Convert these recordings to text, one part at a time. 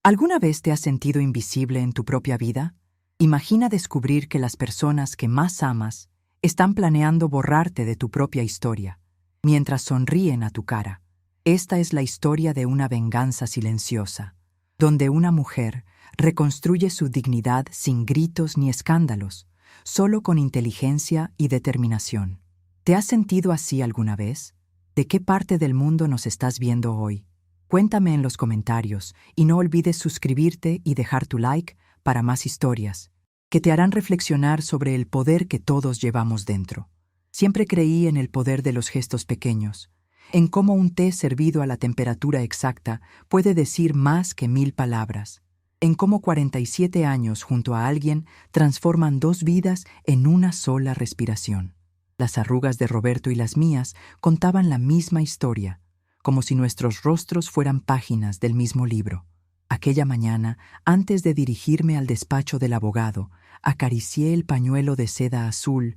¿Alguna vez te has sentido invisible en tu propia vida? Imagina descubrir que las personas que más amas están planeando borrarte de tu propia historia, mientras sonríen a tu cara. Esta es la historia de una venganza silenciosa, donde una mujer reconstruye su dignidad sin gritos ni escándalos, solo con inteligencia y determinación. ¿Te has sentido así alguna vez? ¿De qué parte del mundo nos estás viendo hoy? Cuéntame en los comentarios y no olvides suscribirte y dejar tu like para más historias, que te harán reflexionar sobre el poder que todos llevamos dentro. Siempre creí en el poder de los gestos pequeños, en cómo un té servido a la temperatura exacta puede decir más que 1000 palabras, en cómo 47 años junto a alguien transforman 2 vidas en una sola respiración. Las arrugas de Roberto y las mías contaban la misma historia, como si nuestros rostros fueran páginas del mismo libro. Aquella mañana, antes de dirigirme al despacho del abogado, acaricié el pañuelo de seda azul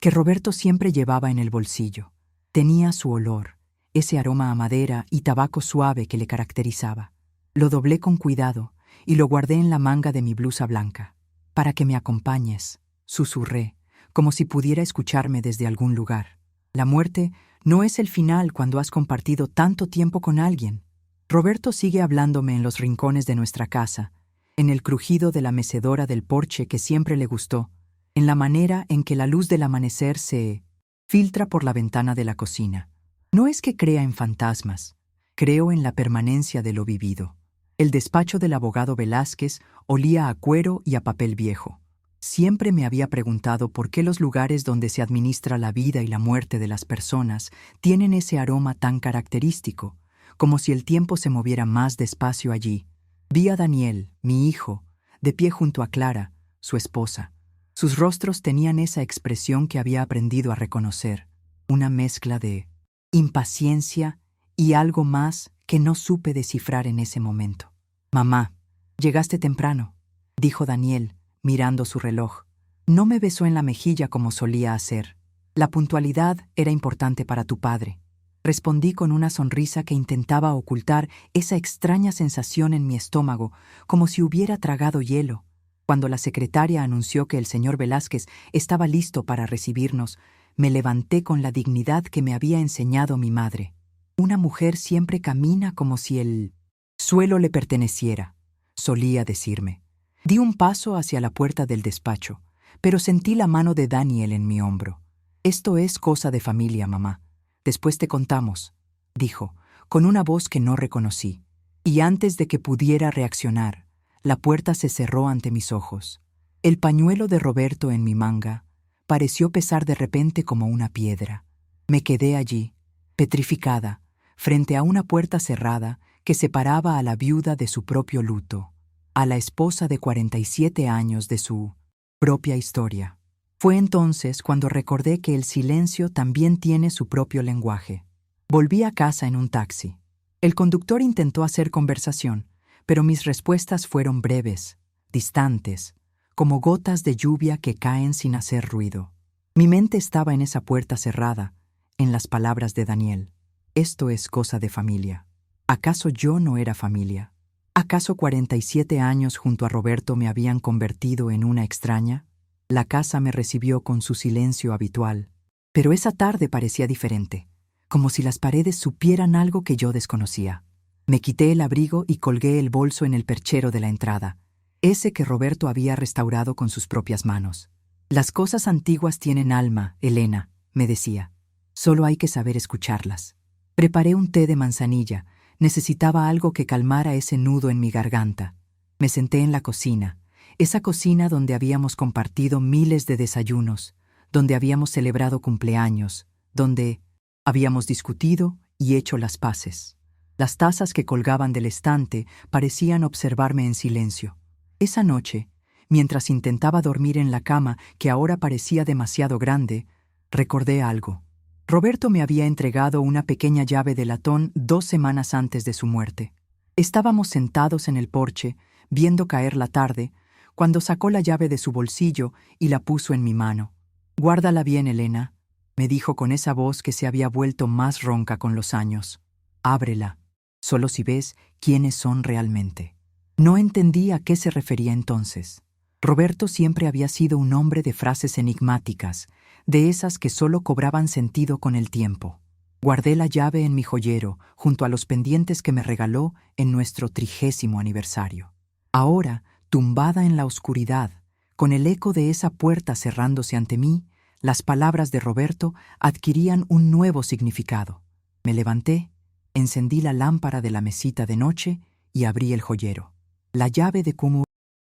que Roberto siempre llevaba en el bolsillo. Tenía su olor, ese aroma a madera y tabaco suave que le caracterizaba. Lo doblé con cuidado y lo guardé en la manga de mi blusa blanca. «Para que me acompañes», susurré, como si pudiera escucharme desde algún lugar. La muerte no es el final cuando has compartido tanto tiempo con alguien. Roberto sigue hablándome en los rincones de nuestra casa, en el crujido de la mecedora del porche que siempre le gustó, en la manera en que la luz del amanecer se filtra por la ventana de la cocina. No es que crea en fantasmas, creo en la permanencia de lo vivido. El despacho del abogado Velázquez olía a cuero y a papel viejo. Siempre me había preguntado por qué los lugares donde se administra la vida y la muerte de las personas tienen ese aroma tan característico, como si el tiempo se moviera más despacio allí. Vi a Daniel, mi hijo, de pie junto a Clara, su esposa. Sus rostros tenían esa expresión que había aprendido a reconocer, una mezcla de impaciencia y algo más que no supe descifrar en ese momento. «Mamá, llegaste temprano», dijo Daniel, mirando su reloj. No me besó en la mejilla como solía hacer. «La puntualidad era importante para tu padre», respondí con una sonrisa que intentaba ocultar esa extraña sensación en mi estómago, como si hubiera tragado hielo. Cuando la secretaria anunció que el señor Velázquez estaba listo para recibirnos, me levanté con la dignidad que me había enseñado mi madre. Una mujer siempre camina como si el suelo le perteneciera, solía decirme. Di un paso hacia la puerta del despacho, pero sentí la mano de Daniel en mi hombro. «Esto es cosa de familia, mamá. Después te contamos», dijo, con una voz que no reconocí. Y antes de que pudiera reaccionar, la puerta se cerró ante mis ojos. El pañuelo de Roberto en mi manga pareció pesar de repente como una piedra. Me quedé allí, petrificada, frente a una puerta cerrada que separaba a la viuda de su propio luto, a la esposa de 47 años de su propia historia. Fue entonces cuando recordé que el silencio también tiene su propio lenguaje. Volví a casa en un taxi. El conductor intentó hacer conversación, pero mis respuestas fueron breves, distantes, como gotas de lluvia que caen sin hacer ruido. Mi mente estaba en esa puerta cerrada, en las palabras de Daniel. «Esto es cosa de familia». ¿Acaso yo no era familia? ¿Acaso 47 años junto a Roberto me habían convertido en una extraña? La casa me recibió con su silencio habitual, pero esa tarde parecía diferente, como si las paredes supieran algo que yo desconocía. Me quité el abrigo y colgué el bolso en el perchero de la entrada, ese que Roberto había restaurado con sus propias manos. «Las cosas antiguas tienen alma, Elena», me decía. «Solo hay que saber escucharlas». Preparé un té de manzanilla. Necesitaba algo que calmara ese nudo en mi garganta. Me senté en la cocina, esa cocina donde habíamos compartido miles de desayunos, donde habíamos celebrado cumpleaños, donde habíamos discutido y hecho las paces. Las tazas que colgaban del estante parecían observarme en silencio. Esa noche, mientras intentaba dormir en la cama que ahora parecía demasiado grande, recordé algo. Roberto me había entregado una pequeña llave de latón 2 semanas antes de su muerte. Estábamos sentados en el porche, viendo caer la tarde, cuando sacó la llave de su bolsillo y la puso en mi mano. «Guárdala bien, Elena», me dijo con esa voz que se había vuelto más ronca con los años. «Ábrela, solo si ves quiénes son realmente». No entendí a qué se refería entonces. Roberto siempre había sido un hombre de frases enigmáticas, de esas que solo cobraban sentido con el tiempo. Guardé la llave en mi joyero, junto a los pendientes que me regaló en nuestro 30º aniversario. Ahora, tumbada en la oscuridad, con el eco de esa puerta cerrándose ante mí, las palabras de Roberto adquirían un nuevo significado. Me levanté, encendí la lámpara de la mesita de noche y abrí el joyero. La llave de Kumu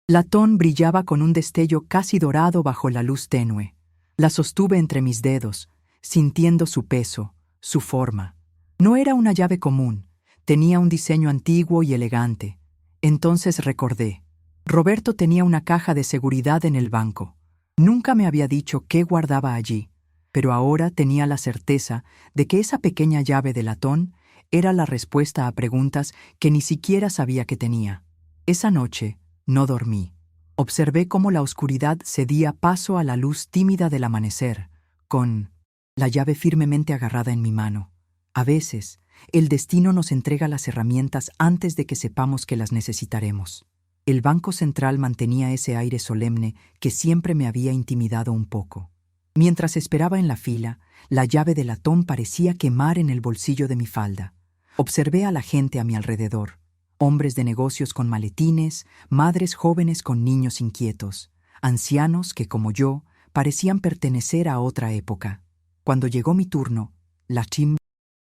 latón brillaba con un destello casi dorado bajo la luz tenue. La sostuve entre mis dedos, sintiendo su peso, su forma. No era una llave común, tenía un diseño antiguo y elegante. Entonces recordé. Roberto tenía una caja de seguridad en el banco. Nunca me había dicho qué guardaba allí, pero ahora tenía la certeza de que esa pequeña llave de latón era la respuesta a preguntas que ni siquiera sabía que tenía. Esa noche no dormí. Observé cómo la oscuridad cedía paso a la luz tímida del amanecer, con la llave firmemente agarrada en mi mano. A veces, el destino nos entrega las herramientas antes de que sepamos que las necesitaremos. El Banco Central mantenía ese aire solemne que siempre me había intimidado un poco. Mientras esperaba en la fila, la llave de latón parecía quemar en el bolsillo de mi falda. Observé a la gente a mi alrededor. Hombres de negocios con maletines, madres jóvenes con niños inquietos, ancianos que, como yo, parecían pertenecer a otra época. Cuando llegó mi turno, la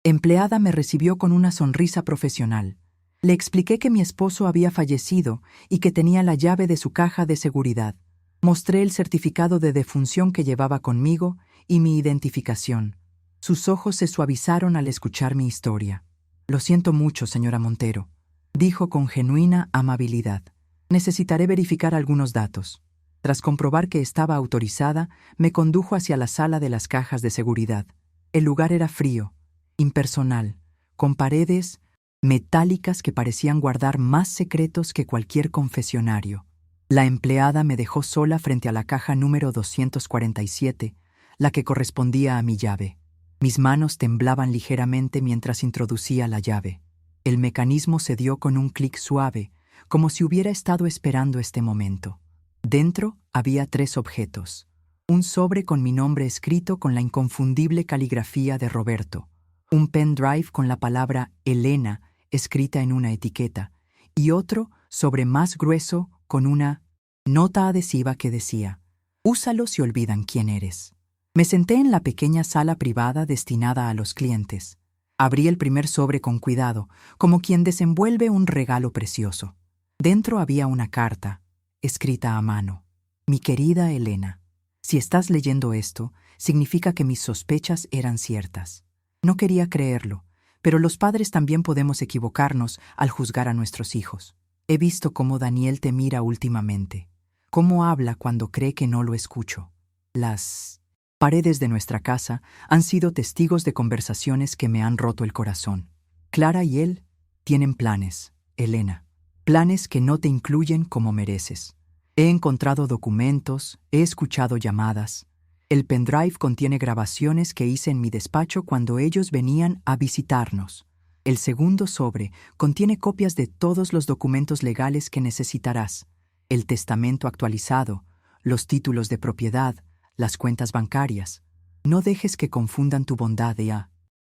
empleada me recibió con una sonrisa profesional. Le expliqué que mi esposo había fallecido y que tenía la llave de su caja de seguridad. Mostré el certificado de defunción que llevaba conmigo y mi identificación. Sus ojos se suavizaron al escuchar mi historia. «Lo siento mucho, señora Montero», dijo con genuina amabilidad. «Necesitaré verificar algunos datos». Tras comprobar que estaba autorizada, me condujo hacia la sala de las cajas de seguridad. El lugar era frío, impersonal, con paredes metálicas que parecían guardar más secretos que cualquier confesionario. La empleada me dejó sola frente a la caja número 247, la que correspondía a mi llave. Mis manos temblaban ligeramente mientras introducía la llave. El mecanismo se dio con un clic suave, como si hubiera estado esperando este momento. Dentro había 3 objetos. Un sobre con mi nombre escrito con la inconfundible caligrafía de Roberto. Un pendrive con la palabra Elena escrita en una etiqueta. Y otro sobre más grueso con una nota adhesiva que decía: «Úsalo si olvidan quién eres». Me senté en la pequeña sala privada destinada a los clientes. Abrí el primer sobre con cuidado, como quien desenvuelve un regalo precioso. Dentro había una carta, escrita a mano. «Mi querida Elena, si estás leyendo esto, significa que mis sospechas eran ciertas. No quería creerlo, pero los padres también podemos equivocarnos al juzgar a nuestros hijos. He visto cómo Daniel te mira últimamente, cómo habla cuando cree que no lo escucho. Las paredes de nuestra casa han sido testigos de conversaciones que me han roto el corazón. Clara y él tienen planes, Elena, planes que no te incluyen como mereces. He encontrado documentos, he escuchado llamadas. El pendrive contiene grabaciones que hice en mi despacho cuando ellos venían a visitarnos. El segundo sobre contiene copias de todos los documentos legales que necesitarás: el testamento actualizado, los títulos de propiedad, las cuentas bancarias. No dejes que confundan tu bondad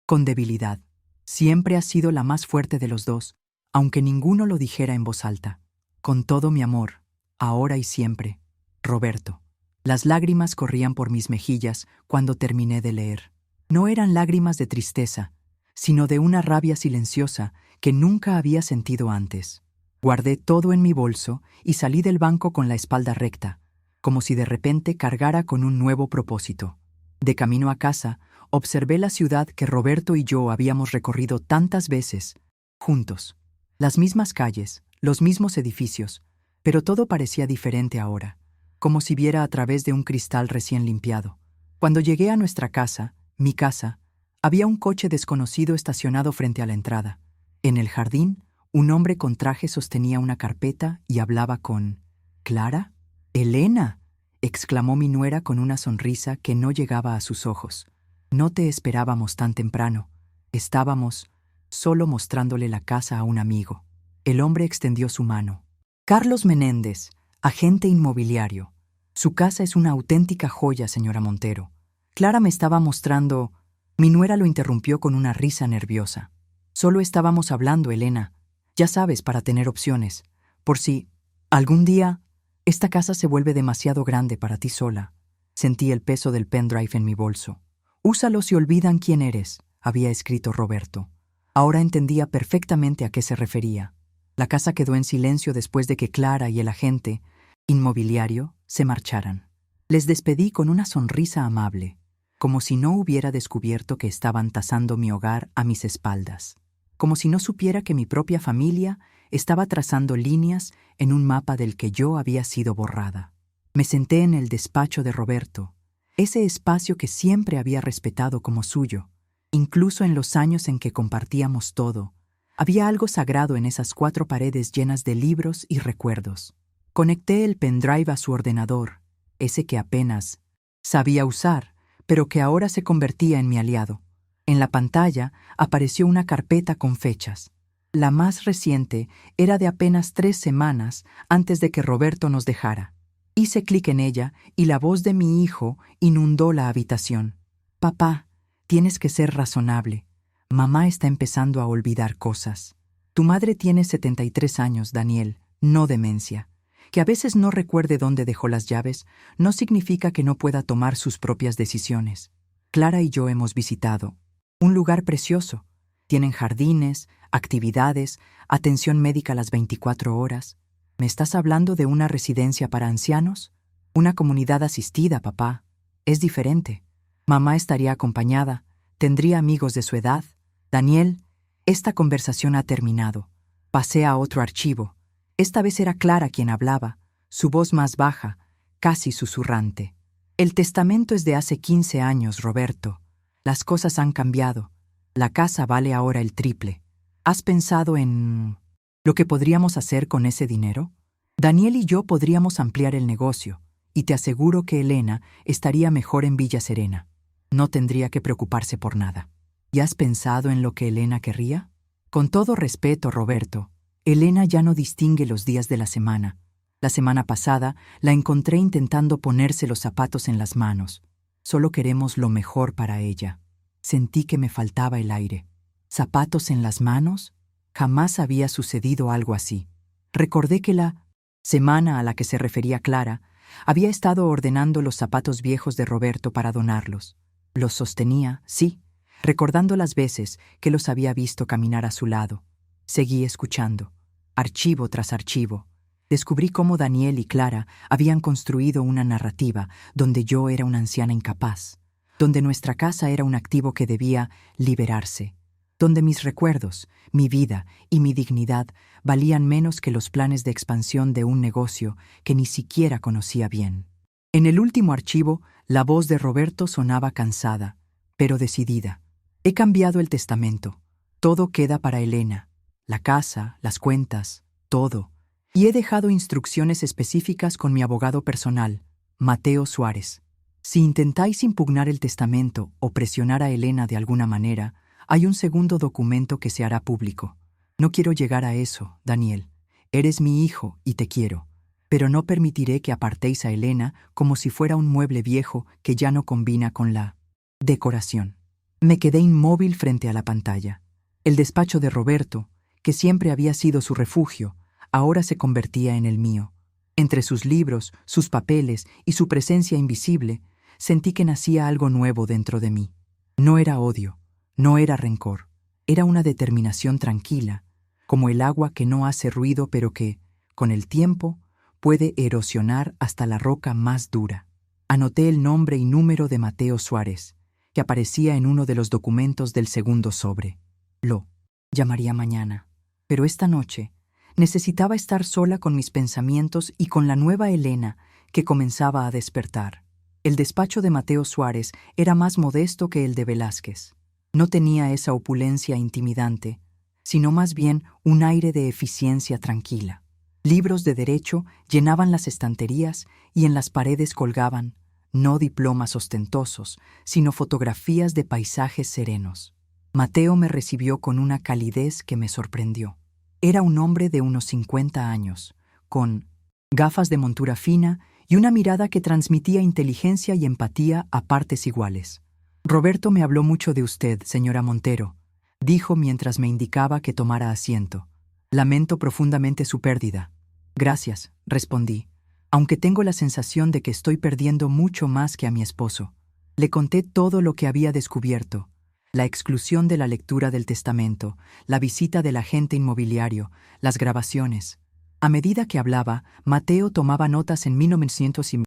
con debilidad. Siempre has sido la más fuerte de los dos, aunque ninguno lo dijera en voz alta. Con todo mi amor, ahora y siempre, Roberto». Las lágrimas corrían por mis mejillas cuando terminé de leer. No eran lágrimas de tristeza, sino de una rabia silenciosa que nunca había sentido antes. Guardé todo en mi bolso y salí del banco con la espalda recta, como si de repente cargara con un nuevo propósito. De camino a casa, observé la ciudad que Roberto y yo habíamos recorrido tantas veces, juntos. Las mismas calles, los mismos edificios, pero todo parecía diferente ahora, como si viera a través de un cristal recién limpiado. Cuando llegué a nuestra casa, mi casa, había un coche desconocido estacionado frente a la entrada. En el jardín, un hombre con traje sostenía una carpeta y hablaba con «¿Clara? ¡Elena!», exclamó mi nuera con una sonrisa que no llegaba a sus ojos. «No te esperábamos tan temprano. Estábamos solo mostrándole la casa a un amigo». El hombre extendió su mano. Carlos Menéndez, agente inmobiliario. Su casa es una auténtica joya, señora Montero. Clara me estaba mostrando. Mi nuera lo interrumpió con una risa nerviosa. Solo estábamos hablando, Elena. Ya sabes, para tener opciones. Por si algún día esta casa se vuelve demasiado grande para ti sola. Sentí el peso del pendrive en mi bolso. Úsalos y olvidan quién eres, había escrito Roberto. Ahora entendía perfectamente a qué se refería. La casa quedó en silencio después de que Clara y el agente inmobiliario se marcharan. Les despedí con una sonrisa amable, como si no hubiera descubierto que estaban tasando mi hogar a mis espaldas, como si no supiera que mi propia familia estaba trazando líneas en un mapa del que yo había sido borrada. Me senté en el despacho de Roberto, ese espacio que siempre había respetado como suyo, incluso en los años en que compartíamos todo. Había algo sagrado en esas 4 paredes llenas de libros y recuerdos. Conecté el pendrive a su ordenador, ese que apenas sabía usar, pero que ahora se convertía en mi aliado. En la pantalla apareció una carpeta con fechas. La más reciente era de apenas 3 semanas antes de que Roberto nos dejara. Hice clic en ella y la voz de mi hijo inundó la habitación. «Papá, tienes que ser razonable. Mamá está empezando a olvidar cosas. Tu madre tiene 73 años, Daniel, no demencia. Que a veces no recuerde dónde dejó las llaves no significa que no pueda tomar sus propias decisiones. Clara y yo hemos visitado un lugar precioso. Tienen jardines, actividades, atención médica las 24 horas. ¿Me estás hablando de una residencia para ancianos? Una comunidad asistida, papá. Es diferente. Mamá estaría acompañada, tendría amigos de su edad. Daniel, esta conversación ha terminado. Pasé a otro archivo. Esta vez era Clara quien hablaba, su voz más baja, casi susurrante. El testamento es de hace 15 años, Roberto. Las cosas han cambiado. La casa vale ahora el triple. ¿Has pensado en lo que podríamos hacer con ese dinero? Daniel y yo podríamos ampliar el negocio, y te aseguro que Elena estaría mejor en Villa Serena. No tendría que preocuparse por nada. ¿Y has pensado en lo que Elena querría? Con todo respeto, Roberto, Elena ya no distingue los días de la semana. La semana pasada la encontré intentando ponerse los zapatos en las manos. Solo queremos lo mejor para ella. Sentí que me faltaba el aire. ¿Zapatos en las manos? Jamás había sucedido algo así. Recordé que la semana a la que se refería Clara había estado ordenando los zapatos viejos de Roberto para donarlos. Los sostenía, sí, recordando las veces que los había visto caminar a su lado. Seguí escuchando, archivo tras archivo. Descubrí cómo Daniel y Clara habían construido una narrativa donde yo era una anciana incapaz, donde nuestra casa era un activo que debía liberarse, donde mis recuerdos, mi vida y mi dignidad valían menos que los planes de expansión de un negocio que ni siquiera conocía bien. En el último archivo, la voz de Roberto sonaba cansada, pero decidida. He cambiado el testamento. Todo queda para Elena. La casa, las cuentas, todo. Y he dejado instrucciones específicas con mi abogado personal, Mateo Suárez. Si intentáis impugnar el testamento o presionar a Elena de alguna manera, hay un segundo documento que se hará público. No quiero llegar a eso, Daniel. Eres mi hijo y te quiero. Pero no permitiré que apartéis a Elena como si fuera un mueble viejo que ya no combina con la decoración. Me quedé inmóvil frente a la pantalla. El despacho de Roberto, que siempre había sido su refugio, ahora se convertía en el mío. Entre sus libros, sus papeles y su presencia invisible, sentí que nacía algo nuevo dentro de mí. No era odio, no era rencor, era una determinación tranquila, como el agua que no hace ruido pero que, con el tiempo, puede erosionar hasta la roca más dura. Anoté el nombre y número de Mateo Suárez, que aparecía en uno de los documentos del segundo sobre. Lo llamaría mañana, pero esta noche necesitaba estar sola con mis pensamientos y con la nueva Elena que comenzaba a despertar. El despacho de Mateo Suárez era más modesto que el de Velázquez. No tenía esa opulencia intimidante, sino más bien un aire de eficiencia tranquila. Libros de derecho llenaban las estanterías y en las paredes colgaban, no diplomas ostentosos, sino fotografías de paisajes serenos. Mateo me recibió con una calidez que me sorprendió. Era un hombre de unos 50 años, con gafas de montura fina y una mirada que transmitía inteligencia y empatía a partes iguales. «Roberto me habló mucho de usted, señora Montero», dijo mientras me indicaba que tomara asiento. «Lamento profundamente su pérdida». «Gracias», respondí, aunque tengo la sensación de que estoy perdiendo mucho más que a mi esposo. Le conté todo lo que había descubierto: la exclusión de la lectura del testamento, la visita del agente inmobiliario, las grabaciones. A medida que hablaba, Mateo tomaba notas en 1900 y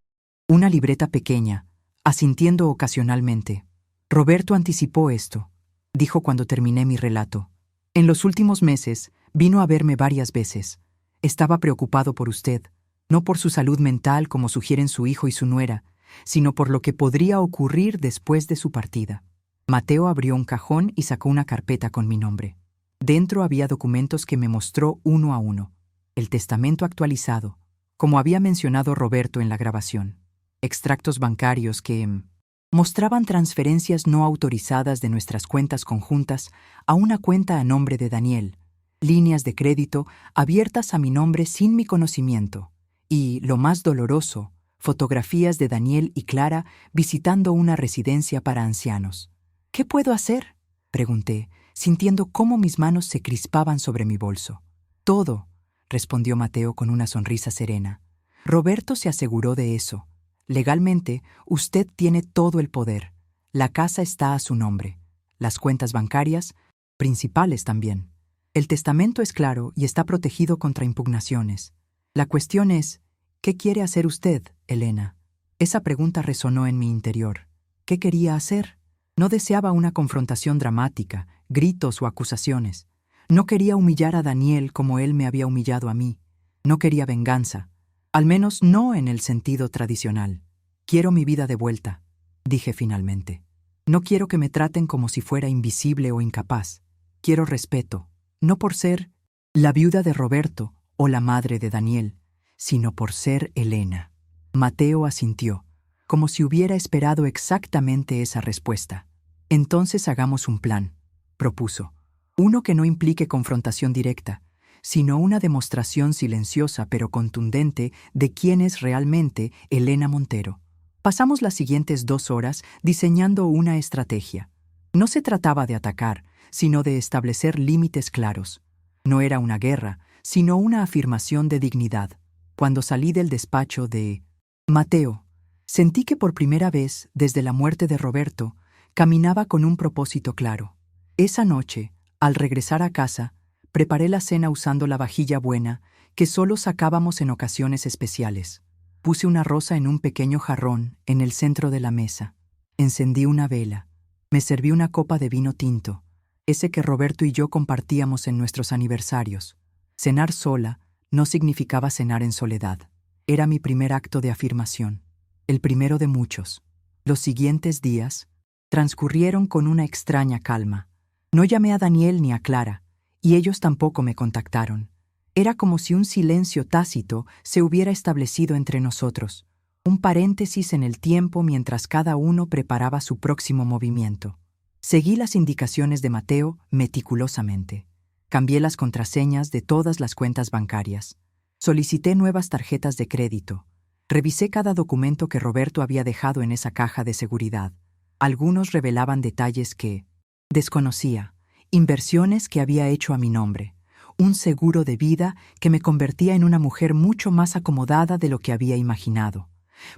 una libreta pequeña, asintiendo ocasionalmente. «Roberto anticipó esto», dijo cuando terminé mi relato. «En los últimos meses vino a verme varias veces. Estaba preocupado por usted, no por su salud mental como sugieren su hijo y su nuera, sino por lo que podría ocurrir después de su partida». Mateo abrió un cajón y sacó una carpeta con mi nombre. Dentro había documentos que me mostró uno a uno. El testamento actualizado, como había mencionado Roberto en la grabación. Extractos bancarios que mostraban transferencias no autorizadas de nuestras cuentas conjuntas a una cuenta a nombre de Daniel, líneas de crédito abiertas a mi nombre sin mi conocimiento, y, lo más doloroso, fotografías de Daniel y Clara visitando una residencia para ancianos. «¿Qué puedo hacer?», pregunté, sintiendo cómo mis manos se crispaban sobre mi bolso. «Todo», respondió Mateo con una sonrisa serena. «Roberto se aseguró de eso. Legalmente, usted tiene todo el poder. La casa está a su nombre. Las cuentas bancarias, principales también. El testamento es claro y está protegido contra impugnaciones. La cuestión es, ¿qué quiere hacer usted, Elena?». Esa pregunta resonó en mi interior. ¿Qué quería hacer? No deseaba una confrontación dramática, gritos o acusaciones. No quería humillar a Daniel como él me había humillado a mí. No quería venganza, al menos no en el sentido tradicional. «Quiero mi vida de vuelta», dije finalmente. «No quiero que me traten como si fuera invisible o incapaz. Quiero respeto, no por ser la viuda de Roberto o la madre de Daniel, sino por ser Elena». Mateo asintió, como si hubiera esperado exactamente esa respuesta. «Entonces hagamos un plan», propuso. «Uno que no implique confrontación directa, sino una demostración silenciosa pero contundente de quién es realmente Elena Montero». Pasamos las siguientes 2 horas diseñando una estrategia. No se trataba de atacar, sino de establecer límites claros. No era una guerra, sino una afirmación de dignidad. Cuando salí del despacho de Mateo, sentí que por primera vez, desde la muerte de Roberto, caminaba con un propósito claro. Esa noche, al regresar a casa, preparé la cena usando la vajilla buena que solo sacábamos en ocasiones especiales. Puse una rosa en un pequeño jarrón en el centro de la mesa. Encendí una vela. Me serví una copa de vino tinto, ese que Roberto y yo compartíamos en nuestros aniversarios. Cenar sola no significaba cenar en soledad. Era mi primer acto de afirmación, el primero de muchos. Los siguientes días transcurrieron con una extraña calma. No llamé a Daniel ni a Clara, y ellos tampoco me contactaron. Era como si un silencio tácito se hubiera establecido entre nosotros, un paréntesis en el tiempo mientras cada uno preparaba su próximo movimiento. Seguí las indicaciones de Mateo meticulosamente. Cambié las contraseñas de todas las cuentas bancarias. Solicité nuevas tarjetas de crédito. Revisé cada documento que Roberto había dejado en esa caja de seguridad. Algunos revelaban detalles que desconocía, inversiones que había hecho a mi nombre, un seguro de vida que me convertía en una mujer mucho más acomodada de lo que había imaginado,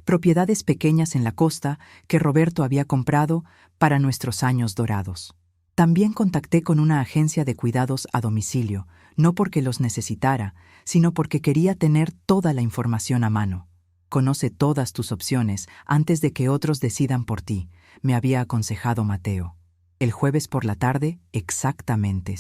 propiedades pequeñas en la costa que Roberto había comprado para nuestros años dorados. También contacté con una agencia de cuidados a domicilio, no porque los necesitara, sino porque quería tener toda la información a mano. «Conoce todas tus opciones antes de que otros decidan por ti», me había aconsejado Mateo. El jueves por la tarde, exactamente.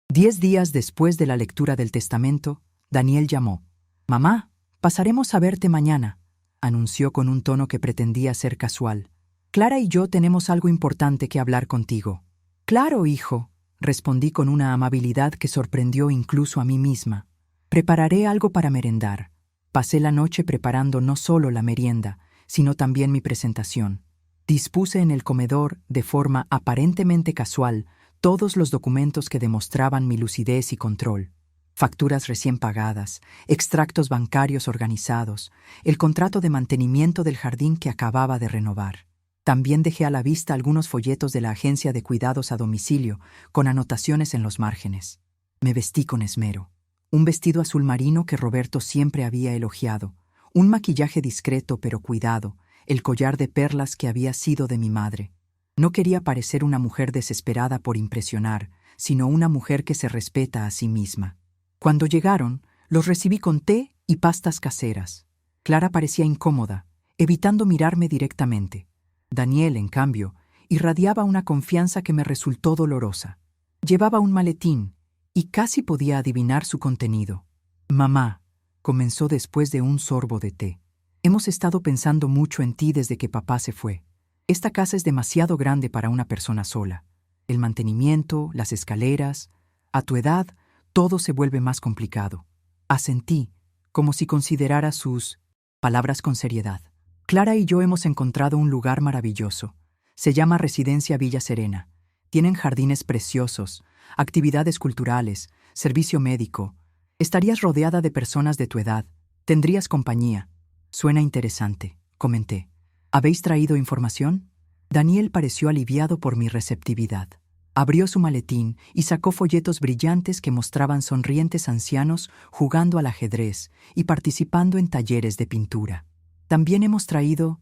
10 días después de la lectura del testamento, Daniel llamó. «Mamá, pasaremos a verte mañana», anunció con un tono que pretendía ser casual. «Clara y yo tenemos algo importante que hablar contigo». «Claro, hijo», respondí con una amabilidad que sorprendió incluso a mí misma. «Prepararé algo para merendar». Pasé la noche preparando no solo la merienda, sino también mi presentación. Dispuse en el comedor, de forma aparentemente casual, todos los documentos que demostraban mi lucidez y control. Facturas recién pagadas, extractos bancarios organizados, el contrato de mantenimiento del jardín que acababa de renovar. También dejé a la vista algunos folletos de la agencia de cuidados a domicilio, con anotaciones en los márgenes. Me vestí con esmero. Un vestido azul marino que Roberto siempre había elogiado, un maquillaje discreto pero cuidado, el collar de perlas que había sido de mi madre. No quería parecer una mujer desesperada por impresionar, sino una mujer que se respeta a sí misma. Cuando llegaron, los recibí con té y pastas caseras. Clara parecía incómoda, evitando mirarme directamente. Daniel, en cambio, irradiaba una confianza que me resultó dolorosa. Llevaba un maletín y casi podía adivinar su contenido. «Mamá», comenzó después de un sorbo de té, «hemos estado pensando mucho en ti desde que papá se fue. Esta casa es demasiado grande para una persona sola. El mantenimiento, las escaleras. A tu edad, todo se vuelve más complicado». Asentí, como si considerara sus palabras con seriedad. «Clara y yo hemos encontrado un lugar maravilloso. Se llama Residencia Villa Serena. Tienen jardines preciosos, actividades culturales, servicio médico. Estarías rodeada de personas de tu edad. Tendrías compañía». «Suena interesante», comenté. «¿Habéis traído información?» Daniel pareció aliviado por mi receptividad. Abrió su maletín y sacó folletos brillantes que mostraban sonrientes ancianos jugando al ajedrez y participando en talleres de pintura. «También hemos traído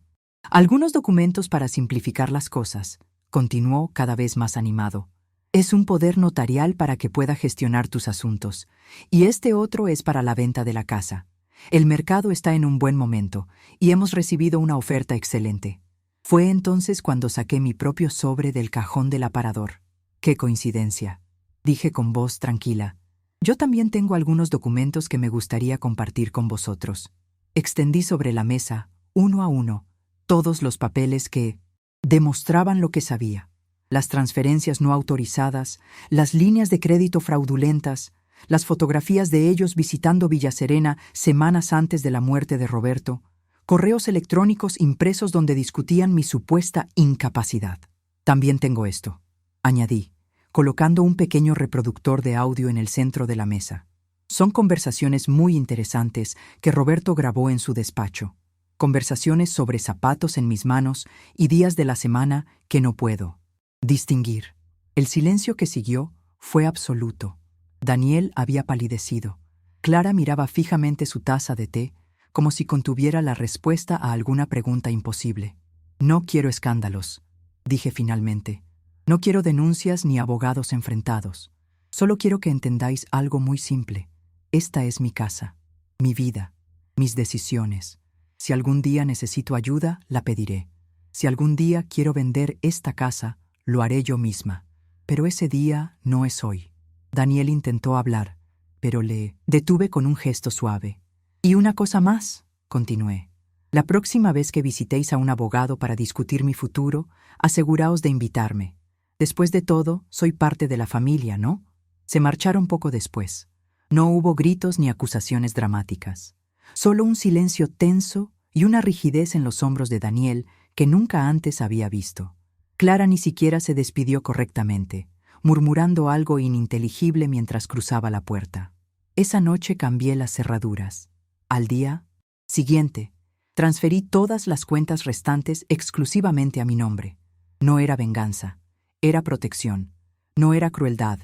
algunos documentos para simplificar las cosas», continuó cada vez más animado. «Es un poder notarial para que pueda gestionar tus asuntos, y este otro es para la venta de la casa. El mercado está en un buen momento, y hemos recibido una oferta excelente». Fue entonces cuando saqué mi propio sobre del cajón del aparador. «Qué coincidencia», dije con voz tranquila. «Yo también tengo algunos documentos que me gustaría compartir con vosotros». Extendí sobre la mesa, uno a uno, todos los papeles que demostraban lo que sabía. Las transferencias no autorizadas, las líneas de crédito fraudulentas, las fotografías de ellos visitando Villa Serena semanas antes de la muerte de Roberto, correos electrónicos impresos donde discutían mi supuesta incapacidad. «También tengo esto», añadí, colocando un pequeño reproductor de audio en el centro de la mesa. «Son conversaciones muy interesantes que Roberto grabó en su despacho. Conversaciones sobre zapatos en mis manos y días de la semana que no puedo distinguir». El silencio que siguió fue absoluto. Daniel había palidecido. Clara miraba fijamente su taza de té, como si contuviera la respuesta a alguna pregunta imposible. «No quiero escándalos», dije finalmente. «No quiero denuncias ni abogados enfrentados. Solo quiero que entendáis algo muy simple. Esta es mi casa, mi vida, mis decisiones. Si algún día necesito ayuda, la pediré. Si algún día quiero vender esta casa, lo haré yo misma. Pero ese día no es hoy». Daniel intentó hablar, pero le detuve con un gesto suave. «Y una cosa más», continué. «La próxima vez que visitéis a un abogado para discutir mi futuro, aseguraos de invitarme. Después de todo, soy parte de la familia, ¿no?» Se marcharon poco después. No hubo gritos ni acusaciones dramáticas. Solo un silencio tenso y una rigidez en los hombros de Daniel que nunca antes había visto. Clara ni siquiera se despidió correctamente, murmurando algo ininteligible mientras cruzaba la puerta. Esa noche cambié las cerraduras. Al día siguiente, transferí todas las cuentas restantes exclusivamente a mi nombre. No era venganza, era protección. No era crueldad,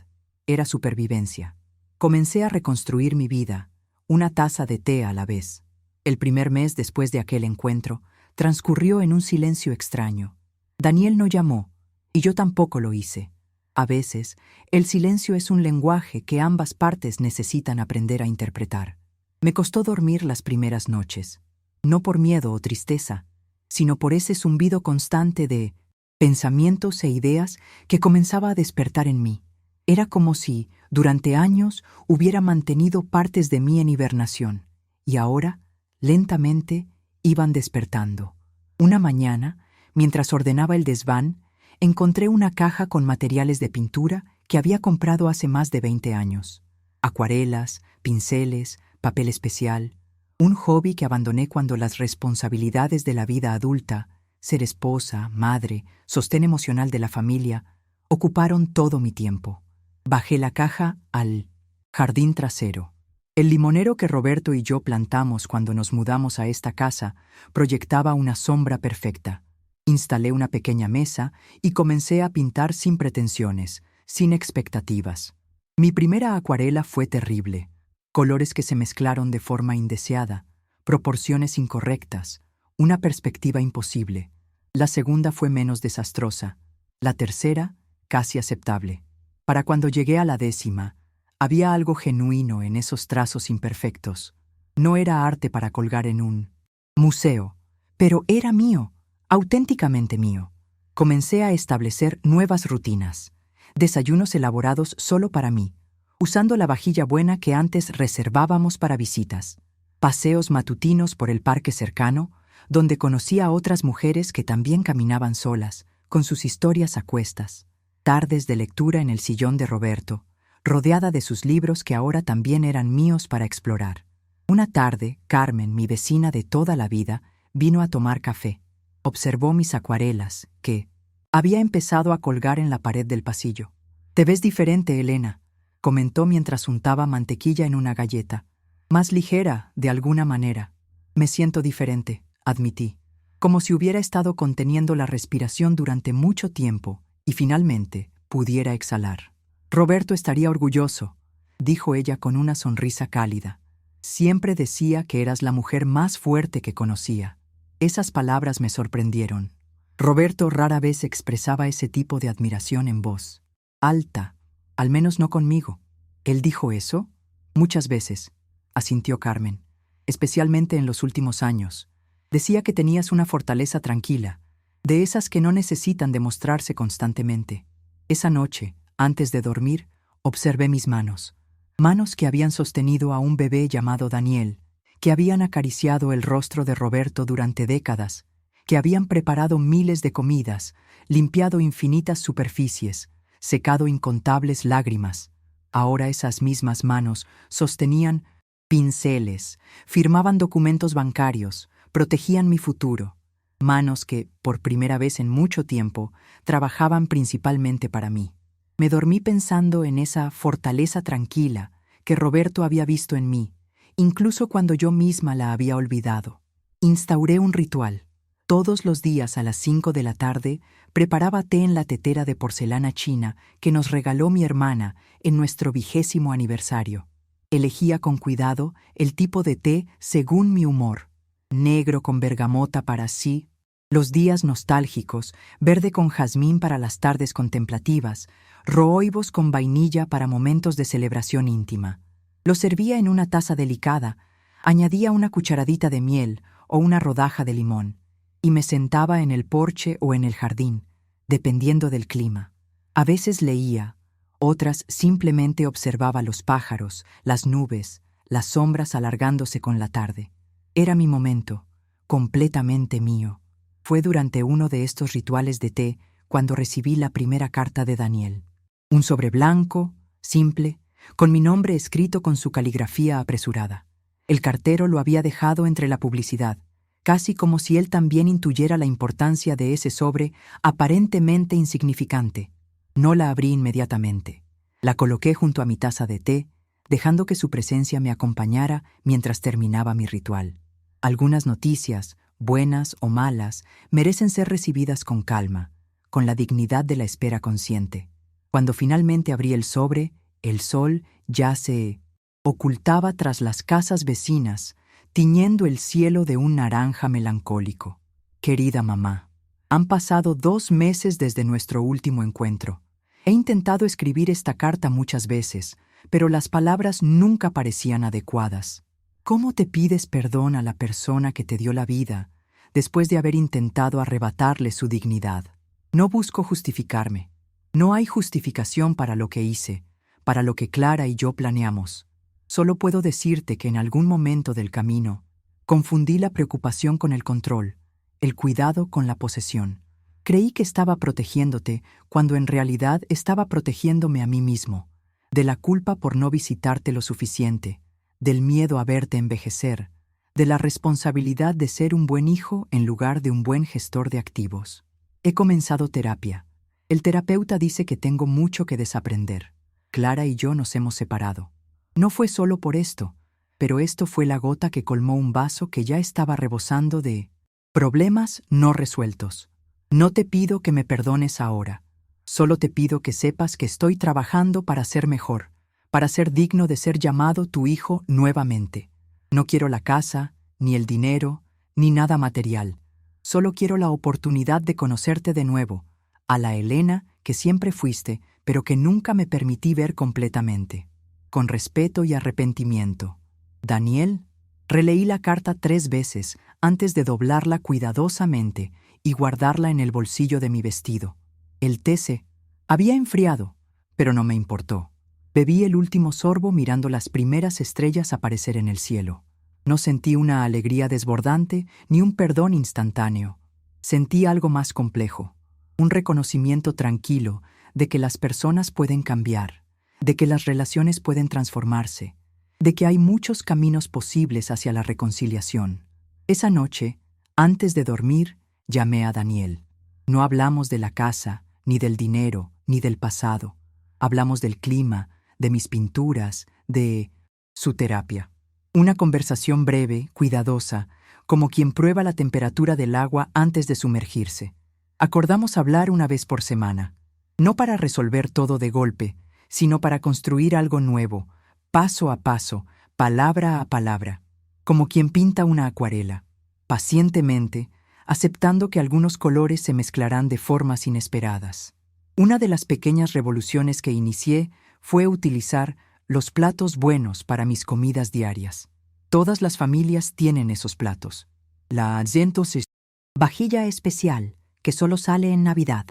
era supervivencia. Comencé a reconstruir mi vida, una taza de té a la vez. El primer mes después de aquel encuentro transcurrió en un silencio extraño. Daniel no llamó, y yo tampoco lo hice. A veces, el silencio es un lenguaje que ambas partes necesitan aprender a interpretar. Me costó dormir las primeras noches, no por miedo o tristeza, sino por ese zumbido constante de pensamientos e ideas que comenzaba a despertar en mí. Era como si, durante años, hubiera mantenido partes de mí en hibernación, y ahora, lentamente, iban despertando. Una mañana, mientras ordenaba el desván, encontré una caja con materiales de pintura que había comprado hace más de 20 años. Acuarelas, pinceles, papel especial, un hobby que abandoné cuando las responsabilidades de la vida adulta, ser esposa, madre, sostén emocional de la familia, ocuparon todo mi tiempo. Bajé la caja al Jardín trasero. El limonero que Roberto y yo plantamos cuando nos mudamos a esta casa proyectaba una sombra perfecta. Instalé una pequeña mesa y comencé a pintar sin pretensiones, sin expectativas. Mi primera acuarela fue terrible. Colores que se mezclaron de forma indeseada, proporciones incorrectas, una perspectiva imposible. La segunda fue menos desastrosa. La tercera, casi aceptable. Para cuando llegué a la 10ª, había algo genuino en esos trazos imperfectos. No era arte para colgar en un museo, pero era mío, auténticamente mío. Comencé a establecer nuevas rutinas, desayunos elaborados solo para mí, usando la vajilla buena que antes reservábamos para visitas, paseos matutinos por el parque cercano, donde conocí a otras mujeres que también caminaban solas, con sus historias a cuestas, tardes de lectura en el sillón de Roberto, rodeada de sus libros que ahora también eran míos para explorar. Una tarde, Carmen, mi vecina de toda la vida, vino a tomar café. Observó mis acuarelas, que había empezado a colgar en la pared del pasillo. «Te ves diferente, Elena», comentó mientras untaba mantequilla en una galleta. «Más ligera, de alguna manera». «Me siento diferente», admití, como si hubiera estado conteniendo la respiración durante mucho tiempo y finalmente pudiera exhalar. «Roberto estaría orgulloso», dijo ella con una sonrisa cálida. «Siempre decía que eras la mujer más fuerte que conocía». Esas palabras me sorprendieron. Roberto rara vez expresaba ese tipo de admiración en voz alta, al menos no conmigo. ¿Él dijo eso? Muchas veces, asintió Carmen, especialmente en los últimos años. Decía que tenías una fortaleza tranquila, de esas que no necesitan demostrarse constantemente. Esa noche, antes de dormir, observé mis manos que habían sostenido a un bebé llamado Daniel, que habían acariciado el rostro de Roberto durante décadas, que habían preparado miles de comidas, limpiado infinitas superficies, secado incontables lágrimas. Ahora esas mismas manos sostenían pinceles, firmaban documentos bancarios, protegían mi futuro. Manos que, por primera vez en mucho tiempo, trabajaban principalmente para mí. Me dormí pensando en esa fortaleza tranquila que Roberto había visto en mí, incluso cuando yo misma la había olvidado. Instauré un ritual. Todos los días a las 5 de la tarde preparaba té en la tetera de porcelana china que nos regaló mi hermana en nuestro 20º aniversario. Elegía con cuidado el tipo de té según mi humor. Negro con bergamota para sí, los días nostálgicos, verde con jazmín para las tardes contemplativas, rooibos con vainilla para momentos de celebración íntima. Lo servía en una taza delicada, añadía una cucharadita de miel o una rodaja de limón, y me sentaba en el porche o en el jardín, dependiendo del clima. A veces leía, otras simplemente observaba los pájaros, las nubes, las sombras alargándose con la tarde. Era mi momento, completamente mío. Fue durante uno de estos rituales de té cuando recibí la primera carta de Daniel. Un sobre blanco, simple, con mi nombre escrito con su caligrafía apresurada. El cartero lo había dejado entre la publicidad, casi como si él también intuyera la importancia de ese sobre aparentemente insignificante. No la abrí inmediatamente. La coloqué junto a mi taza de té, dejando que su presencia me acompañara mientras terminaba mi ritual. Algunas noticias, buenas o malas, merecen ser recibidas con calma, con la dignidad de la espera consciente. Cuando finalmente abrí el sobre, el sol ya se ocultaba tras las casas vecinas, tiñendo el cielo de un naranja melancólico. Querida mamá, han pasado 2 meses desde nuestro último encuentro. He intentado escribir esta carta muchas veces, pero las palabras nunca parecían adecuadas. ¿Cómo te pides perdón a la persona que te dio la vida después de haber intentado arrebatarle su dignidad? No busco justificarme. No hay justificación para lo que hice, para lo que Clara y yo planeamos. Solo puedo decirte que en algún momento del camino confundí la preocupación con el control, el cuidado con la posesión. Creí que estaba protegiéndote cuando en realidad estaba protegiéndome a mí mismo, de la culpa por no visitarte lo suficiente, del miedo a verte envejecer, de la responsabilidad de ser un buen hijo en lugar de un buen gestor de activos. He comenzado terapia. El terapeuta dice que tengo mucho que desaprender. Clara y yo nos hemos separado. No fue solo por esto, pero esto fue la gota que colmó un vaso que ya estaba rebosando de problemas no resueltos. No te pido que me perdones ahora. Solo te pido que sepas que estoy trabajando para ser mejor, para ser digno de ser llamado tu hijo nuevamente. No quiero la casa, ni el dinero, ni nada material. Solo quiero la oportunidad de conocerte de nuevo, a la Elena que siempre fuiste, pero que nunca me permití ver completamente. Con respeto y arrepentimiento. Daniel. Releí la carta 3 veces antes de doblarla cuidadosamente y guardarla en el bolsillo de mi vestido. El té se había enfriado, pero no me importó. Bebí el último sorbo mirando las primeras estrellas aparecer en el cielo. No sentí una alegría desbordante ni un perdón instantáneo. Sentí algo más complejo, un reconocimiento tranquilo de que las personas pueden cambiar, de que las relaciones pueden transformarse, de que hay muchos caminos posibles hacia la reconciliación. Esa noche, antes de dormir, llamé a Daniel. No hablamos de la casa, ni del dinero, ni del pasado. Hablamos del clima, de mis pinturas, de su terapia. Una conversación breve, cuidadosa, como quien prueba la temperatura del agua antes de sumergirse. Acordamos hablar una vez por semana, no para resolver todo de golpe, sino para construir algo nuevo, paso a paso, palabra a palabra, como quien pinta una acuarela, pacientemente, aceptando que algunos colores se mezclarán de formas inesperadas. Una de las pequeñas revoluciones que inicié fue utilizar los platos buenos para mis comidas diarias. Todas las familias tienen esos platos. La entonces vajilla especial que solo sale en Navidad,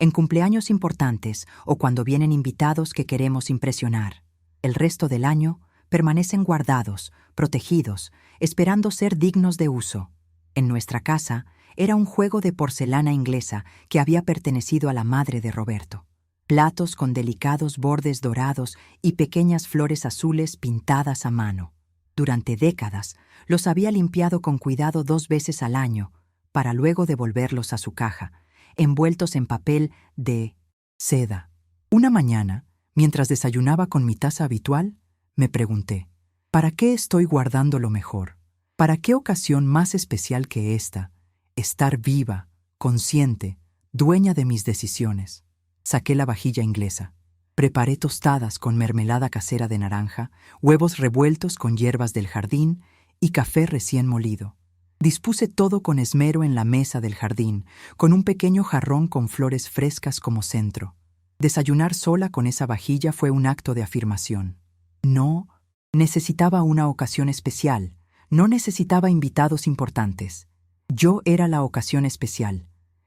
en cumpleaños importantes o cuando vienen invitados que queremos impresionar. El resto del año permanecen guardados, protegidos, esperando ser dignos de uso. En nuestra casa era un juego de porcelana inglesa que había pertenecido a la madre de Roberto. Platos con delicados bordes dorados y pequeñas flores azules pintadas a mano. Durante décadas los había limpiado con cuidado 2 veces al año, para luego devolverlos a su caja, envueltos en papel de seda. Una mañana, mientras desayunaba con mi taza habitual, me pregunté, ¿para qué estoy guardando lo mejor? ¿Para qué ocasión más especial que esta? Estar viva, consciente, dueña de mis decisiones. Saqué la vajilla inglesa. Preparé tostadas con mermelada casera de naranja, huevos revueltos con hierbas del jardín y café recién molido. Dispuse todo con esmero en la mesa del jardín, con un pequeño jarrón con flores frescas como centro. Desayunar sola con esa vajilla fue un acto de afirmación. No necesitaba una ocasión especial, no necesitaba invitados importantes. Yo era la ocasión especial.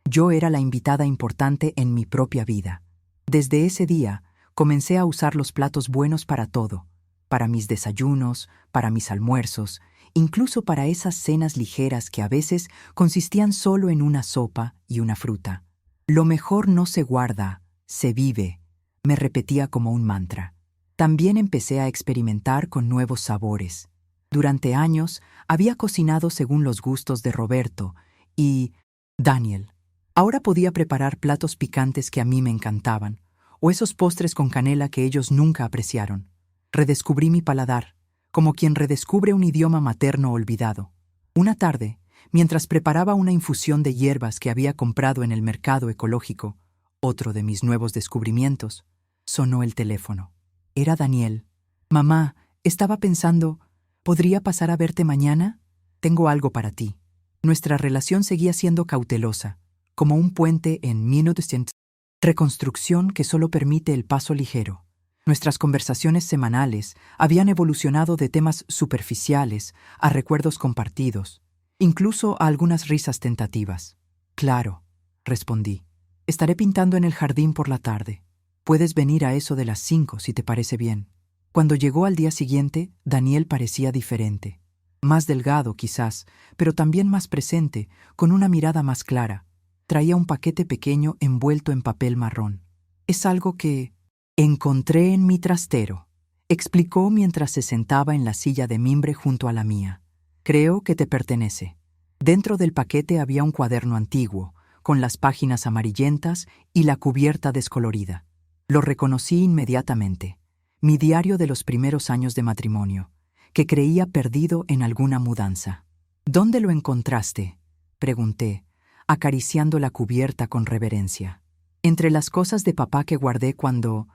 Yo era la invitada importante en mi propia vida. Desde ese día, comencé a usar los platos buenos para todo, para mis desayunos, para mis almuerzos, incluso para esas cenas ligeras que a veces consistían solo en una sopa y una fruta. Lo mejor no se guarda, se vive, me repetía como un mantra. También empecé a experimentar con nuevos sabores. Durante años había cocinado según los gustos de Roberto y Daniel. Ahora podía preparar platos picantes que a mí me encantaban, o esos postres con canela que ellos nunca apreciaron. Redescubrí mi paladar, como quien redescubre un idioma materno olvidado. Una tarde, mientras preparaba una infusión de hierbas que había comprado en el mercado ecológico, otro de mis nuevos descubrimientos, sonó el teléfono. Era Daniel. Mamá, estaba pensando, ¿podría pasar a verte mañana? Tengo algo para ti. Nuestra relación seguía siendo cautelosa, como un puente en 1900. Reconstrucción que solo permite el paso ligero. Nuestras conversaciones semanales habían evolucionado de temas superficiales a recuerdos compartidos, incluso a algunas risas tentativas. Claro, respondí. Estaré pintando en el jardín por la tarde. Puedes venir a eso de las 5 si te parece bien. Cuando llegó al día siguiente, Daniel parecía diferente. Más delgado, quizás, pero también más presente, con una mirada más clara. Traía un paquete pequeño envuelto en papel marrón. Es algo que encontré en mi trastero, explicó mientras se sentaba en la silla de mimbre junto a la mía. Creo que te pertenece. Dentro del paquete había un cuaderno antiguo, con las páginas amarillentas y la cubierta descolorida. Lo reconocí inmediatamente. Mi diario de los primeros años de matrimonio, que creía perdido en alguna mudanza. ¿Dónde lo encontraste?, pregunté, acariciando la cubierta con reverencia. Entre las cosas de papá que guardé cuando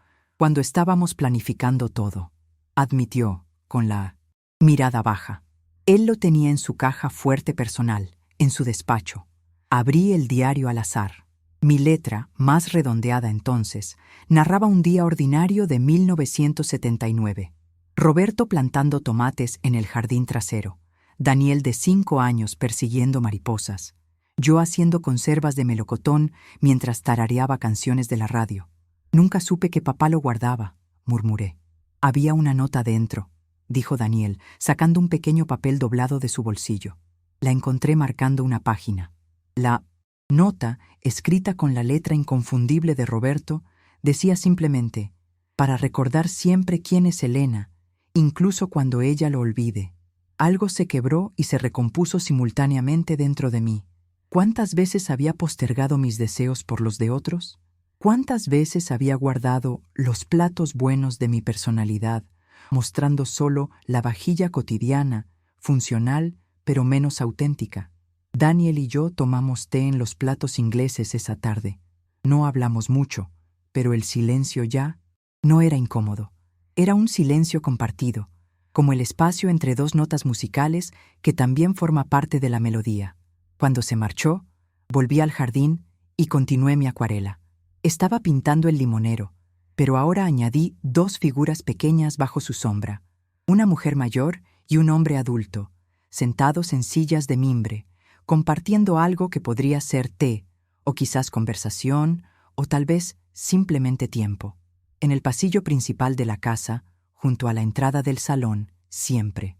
estábamos planificando todo, admitió, con la mirada baja. Él lo tenía en su caja fuerte personal, en su despacho. Abrí el diario al azar. Mi letra, más redondeada entonces, narraba un día ordinario de 1979. Roberto plantando tomates en el jardín trasero, Daniel de 5 años persiguiendo mariposas, yo haciendo conservas de melocotón mientras tarareaba canciones de la radio. Nunca supe que papá lo guardaba, murmuré. Había una nota dentro, dijo Daniel, sacando un pequeño papel doblado de su bolsillo. La encontré marcando una página. La nota, escrita con la letra inconfundible de Roberto, decía simplemente: para recordar siempre quién es Elena, incluso cuando ella lo olvide. Algo se quebró y se recompuso simultáneamente dentro de mí. ¿Cuántas veces había postergado mis deseos por los de otros? ¿Cuántas veces había guardado los platos buenos de mi personalidad, mostrando solo la vajilla cotidiana, funcional, pero menos auténtica? Daniel y yo tomamos té en los platos ingleses esa tarde. No hablamos mucho, pero el silencio ya no era incómodo. Era un silencio compartido, como el espacio entre dos notas musicales que también forma parte de la melodía. Cuando se marchó, volví al jardín y continué mi acuarela. Estaba pintando el limonero, pero ahora añadí 2 figuras pequeñas bajo su sombra, una mujer mayor y un hombre adulto, sentados en sillas de mimbre, compartiendo algo que podría ser té, o quizás conversación, o tal vez simplemente tiempo. En el pasillo principal de la casa, junto a la entrada del salón, siempre,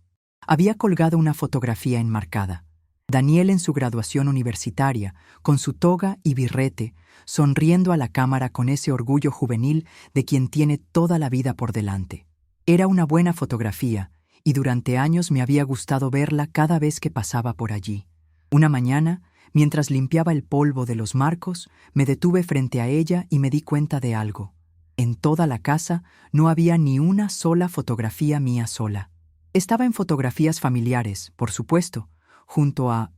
había colgado una fotografía enmarcada. Daniel en su graduación universitaria, con su toga y birrete, sonriendo a la cámara con ese orgullo juvenil de quien tiene toda la vida por delante. Era una buena fotografía, y durante años me había gustado verla cada vez que pasaba por allí. Una mañana, mientras limpiaba el polvo de los marcos, me detuve frente a ella y me di cuenta de algo. En toda la casa no había ni una sola fotografía mía sola. Estaba en fotografías familiares, por supuesto, junto a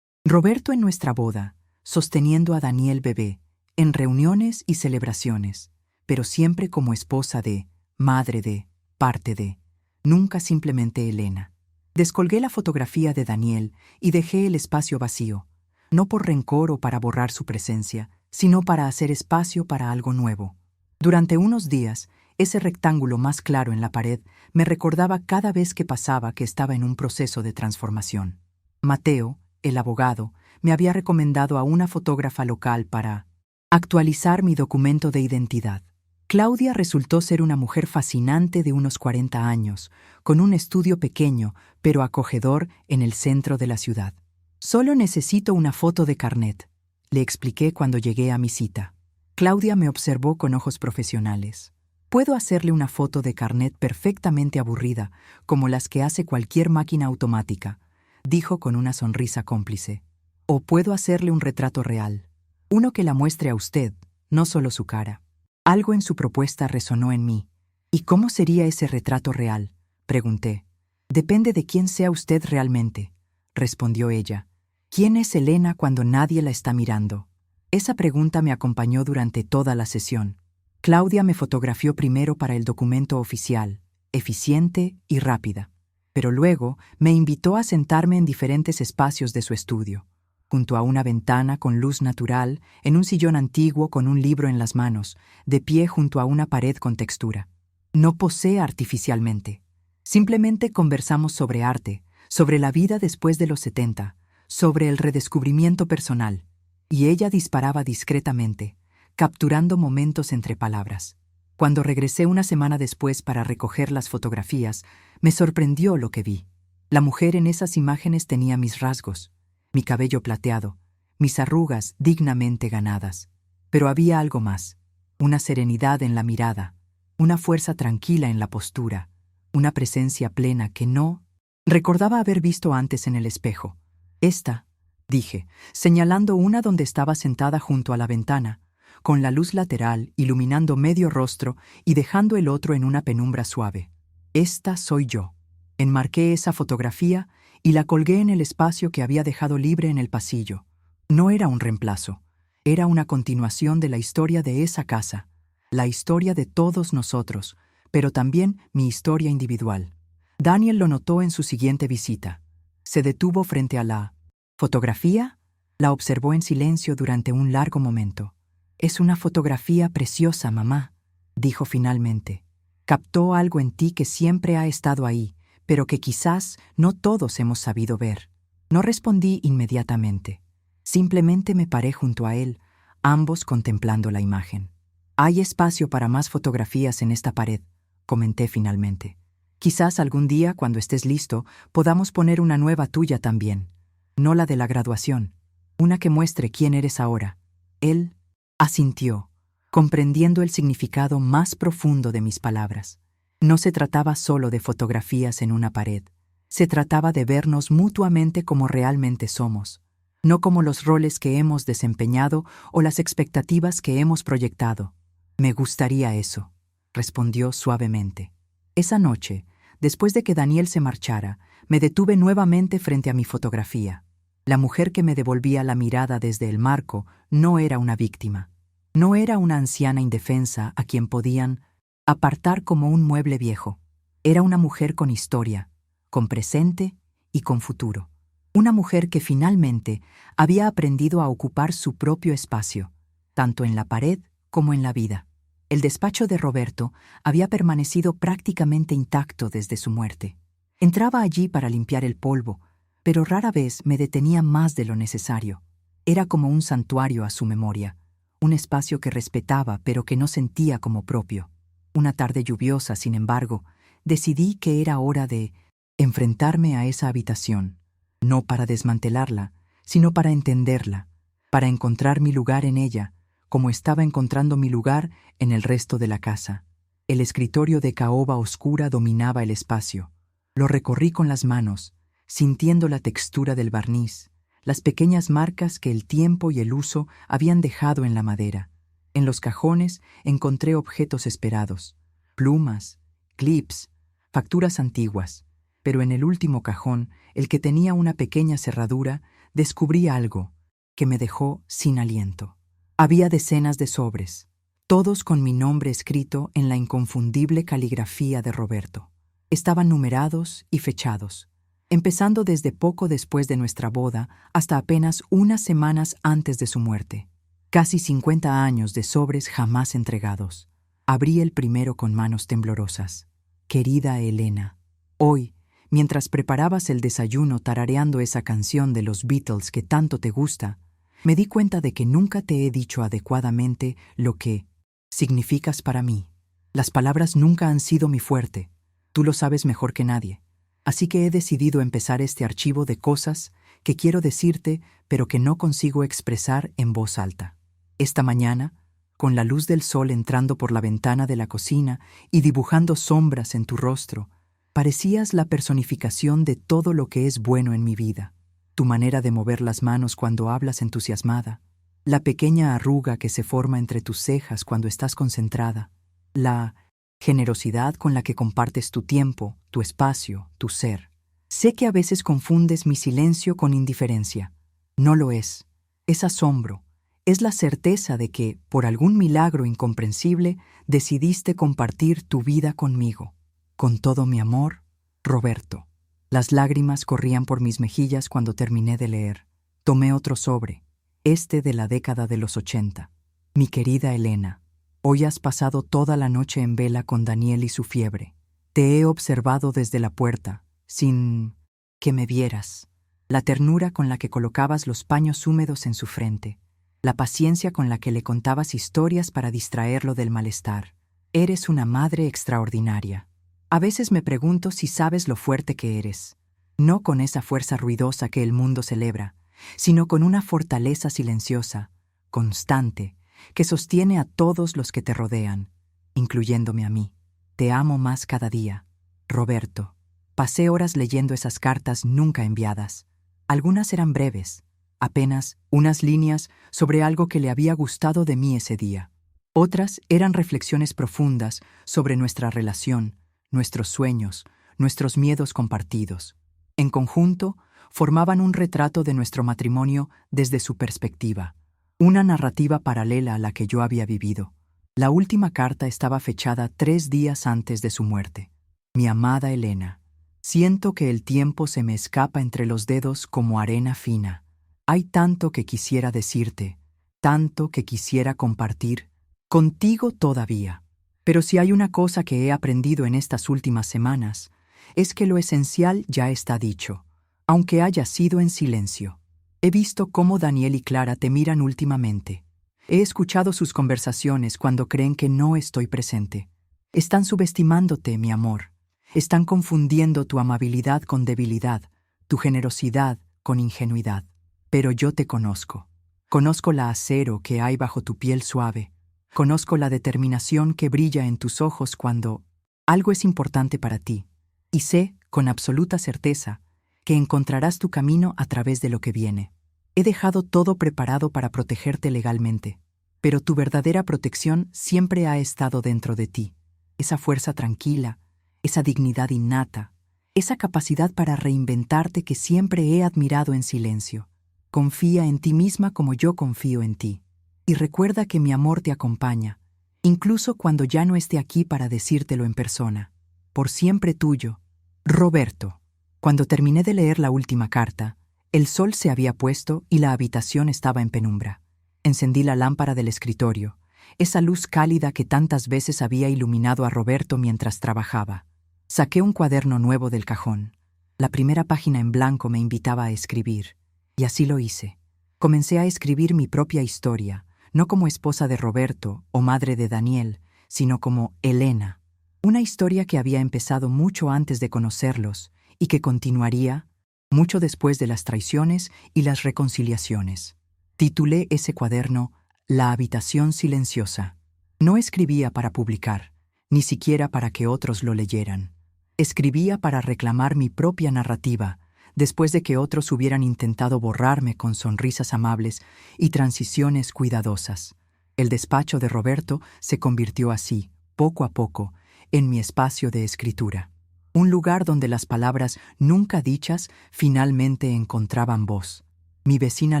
Roberto en nuestra boda, sosteniendo a Daniel bebé, en reuniones y celebraciones, pero siempre como esposa de, madre de, parte de, nunca simplemente Elena. Descolgué la fotografía de Daniel y dejé el espacio vacío, no por rencor o para borrar su presencia, sino para hacer espacio para algo nuevo. Durante unos días, ese rectángulo más claro en la pared me recordaba cada vez que pasaba que estaba en un proceso de transformación. Mateo, el abogado, me había recomendado a una fotógrafa local para actualizar mi documento de identidad. Claudia resultó ser una mujer fascinante de unos 40 años, con un estudio pequeño, pero acogedor en el centro de la ciudad. Solo necesito una foto de carnet, le expliqué cuando llegué a mi cita. Claudia me observó con ojos profesionales. Puedo hacerle una foto de carnet perfectamente aburrida, como las que hace cualquier máquina automática, dijo con una sonrisa cómplice. O puedo hacerle un retrato real, uno que la muestre a usted, no solo su cara. Algo en su propuesta resonó en mí. ¿Y cómo sería ese retrato real?, pregunté. Depende de quién sea usted realmente, respondió ella. ¿Quién es Elena cuando nadie la está mirando? Esa pregunta me acompañó durante toda la sesión. Claudia me fotografió primero para el documento oficial, eficiente y rápida. Pero luego me invitó a sentarme en diferentes espacios de su estudio, junto a una ventana con luz natural, en un sillón antiguo con un libro en las manos, de pie junto a una pared con textura. No posé artificialmente. Simplemente conversamos sobre arte, sobre la vida después de los 70, sobre el redescubrimiento personal, y ella disparaba discretamente, capturando momentos entre palabras. Cuando regresé una semana después para recoger las fotografías, me sorprendió lo que vi. La mujer en esas imágenes tenía mis rasgos, mi cabello plateado, mis arrugas dignamente ganadas. Pero había algo más, una serenidad en la mirada, una fuerza tranquila en la postura, una presencia plena que no recordaba haber visto antes en el espejo. Esta, dije, señalando una donde estaba sentada junto a la ventana, con la luz lateral iluminando medio rostro y dejando el otro en una penumbra suave. Esta soy yo. Enmarqué esa fotografía y la colgué en el espacio que había dejado libre en el pasillo. No era un reemplazo, era una continuación de la historia de esa casa, la historia de todos nosotros, pero también mi historia individual. Daniel lo notó en su siguiente visita. Se detuvo frente a la fotografía, la observó en silencio durante un largo momento. «Es una fotografía preciosa, mamá», dijo finalmente. «Captó algo en ti que siempre ha estado ahí, pero que quizás no todos hemos sabido ver». No respondí inmediatamente. Simplemente me paré junto a él, ambos contemplando la imagen. «Hay espacio para más fotografías en esta pared», comenté finalmente. «Quizás algún día, cuando estés listo, podamos poner una nueva tuya también. No la de la graduación, una que muestre quién eres ahora». Él asintió, comprendiendo el significado más profundo de mis palabras. No se trataba solo de fotografías en una pared. Se trataba de vernos mutuamente como realmente somos, no como los roles que hemos desempeñado o las expectativas que hemos proyectado. «Me gustaría eso», respondió suavemente. Esa noche, después de que Daniel se marchara, me detuve nuevamente frente a mi fotografía. La mujer que me devolvía la mirada desde el marco no era una víctima. No era una anciana indefensa a quien podían apartar como un mueble viejo. Era una mujer con historia, con presente y con futuro. Una mujer que finalmente había aprendido a ocupar su propio espacio, tanto en la pared como en la vida. El despacho de Roberto había permanecido prácticamente intacto desde su muerte. Entraba allí para limpiar el polvo, pero rara vez me detenía más de lo necesario. Era como un santuario a su memoria, un espacio que respetaba pero que no sentía como propio. Una tarde lluviosa, sin embargo, decidí que era hora de enfrentarme a esa habitación, no para desmantelarla, sino para entenderla, para encontrar mi lugar en ella, como estaba encontrando mi lugar en el resto de la casa. El escritorio de caoba oscura dominaba el espacio. Lo recorrí con las manos, sintiendo la textura del barniz, las pequeñas marcas que el tiempo y el uso habían dejado en la madera. En los cajones encontré objetos esperados, plumas, clips, facturas antiguas, pero en el último cajón, el que tenía una pequeña cerradura, descubrí algo que me dejó sin aliento. Había decenas de sobres, todos con mi nombre escrito en la inconfundible caligrafía de Roberto. Estaban numerados y fechados, empezando desde poco después de nuestra boda hasta apenas unas semanas antes de su muerte. Casi 50 años de sobres jamás entregados. Abrí el primero con manos temblorosas. «Querida Elena, hoy, mientras preparabas el desayuno tarareando esa canción de los Beatles que tanto te gusta, me di cuenta de que nunca te he dicho adecuadamente lo que significas para mí. Las palabras nunca han sido mi fuerte. Tú lo sabes mejor que nadie. Así que he decidido empezar este archivo de cosas que quiero decirte, pero que no consigo expresar en voz alta. Esta mañana, con la luz del sol entrando por la ventana de la cocina y dibujando sombras en tu rostro, parecías la personificación de todo lo que es bueno en mi vida. Tu manera de mover las manos cuando hablas entusiasmada, la pequeña arruga que se forma entre tus cejas cuando estás concentrada, la generosidad con la que compartes tu tiempo, tu espacio, tu ser. Sé que a veces confundes mi silencio con indiferencia. No lo es. Es asombro. Es la certeza de que, por algún milagro incomprensible, decidiste compartir tu vida conmigo. Con todo mi amor, Roberto». Las lágrimas corrían por mis mejillas cuando terminé de leer. Tomé otro sobre, este de la década de los 80. «Mi querida Elena, hoy has pasado toda la noche en vela con Daniel y su fiebre. Te he observado desde la puerta, sin que me vieras. La ternura con la que colocabas los paños húmedos en su frente, la paciencia con la que le contabas historias para distraerlo del malestar. Eres una madre extraordinaria. A veces me pregunto si sabes lo fuerte que eres, no con esa fuerza ruidosa que el mundo celebra, sino con una fortaleza silenciosa, constante, que sostiene a todos los que te rodean, incluyéndome a mí. Te amo más cada día, Roberto». Pasé horas leyendo esas cartas nunca enviadas. Algunas eran breves, apenas unas líneas sobre algo que le había gustado de mí ese día. Otras eran reflexiones profundas sobre nuestra relación, nuestros sueños, nuestros miedos compartidos. En conjunto, formaban un retrato de nuestro matrimonio desde su perspectiva, una narrativa paralela a la que yo había vivido. La última carta estaba fechada 3 días antes de su muerte. Mi amada Elena, siento que el tiempo se me escapa entre los dedos como arena fina. Hay tanto que quisiera decirte, tanto que quisiera compartir contigo todavía. Pero si hay una cosa que he aprendido en estas últimas semanas, es que lo esencial ya está dicho, aunque haya sido en silencio. He visto cómo Daniel y Clara te miran últimamente. He escuchado sus conversaciones cuando creen que no estoy presente. Están subestimándote, mi amor. Están confundiendo tu amabilidad con debilidad, tu generosidad con ingenuidad. Pero yo te conozco. Conozco la acero que hay bajo tu piel suave. Conozco la determinación que brilla en tus ojos cuando algo es importante para ti. Y sé, con absoluta certeza, que encontrarás tu camino a través de lo que viene. He dejado todo preparado para protegerte legalmente, pero tu verdadera protección siempre ha estado dentro de ti. Esa fuerza tranquila, esa dignidad innata, esa capacidad para reinventarte que siempre he admirado en silencio. Confía en ti misma como yo confío en ti. Y recuerda que mi amor te acompaña, incluso cuando ya no esté aquí para decírtelo en persona. Por siempre tuyo, Roberto. Cuando terminé de leer la última carta, el sol se había puesto y la habitación estaba en penumbra. Encendí la lámpara del escritorio, esa luz cálida que tantas veces había iluminado a Roberto mientras trabajaba. Saqué un cuaderno nuevo del cajón. La primera página en blanco me invitaba a escribir. Y así lo hice. Comencé a escribir mi propia historia, no como esposa de Roberto o madre de Daniel, sino como Elena. Una historia que había empezado mucho antes de conocerlos y que continuaría mucho después de las traiciones y las reconciliaciones. Titulé ese cuaderno La habitación silenciosa. No escribía para publicar, ni siquiera para que otros lo leyeran. Escribía para reclamar mi propia narrativa, después de que otros hubieran intentado borrarme con sonrisas amables y transiciones cuidadosas. El despacho de Roberto se convirtió así, poco a poco, en mi espacio de escritura. Un lugar donde las palabras nunca dichas finalmente encontraban voz. Mi vecina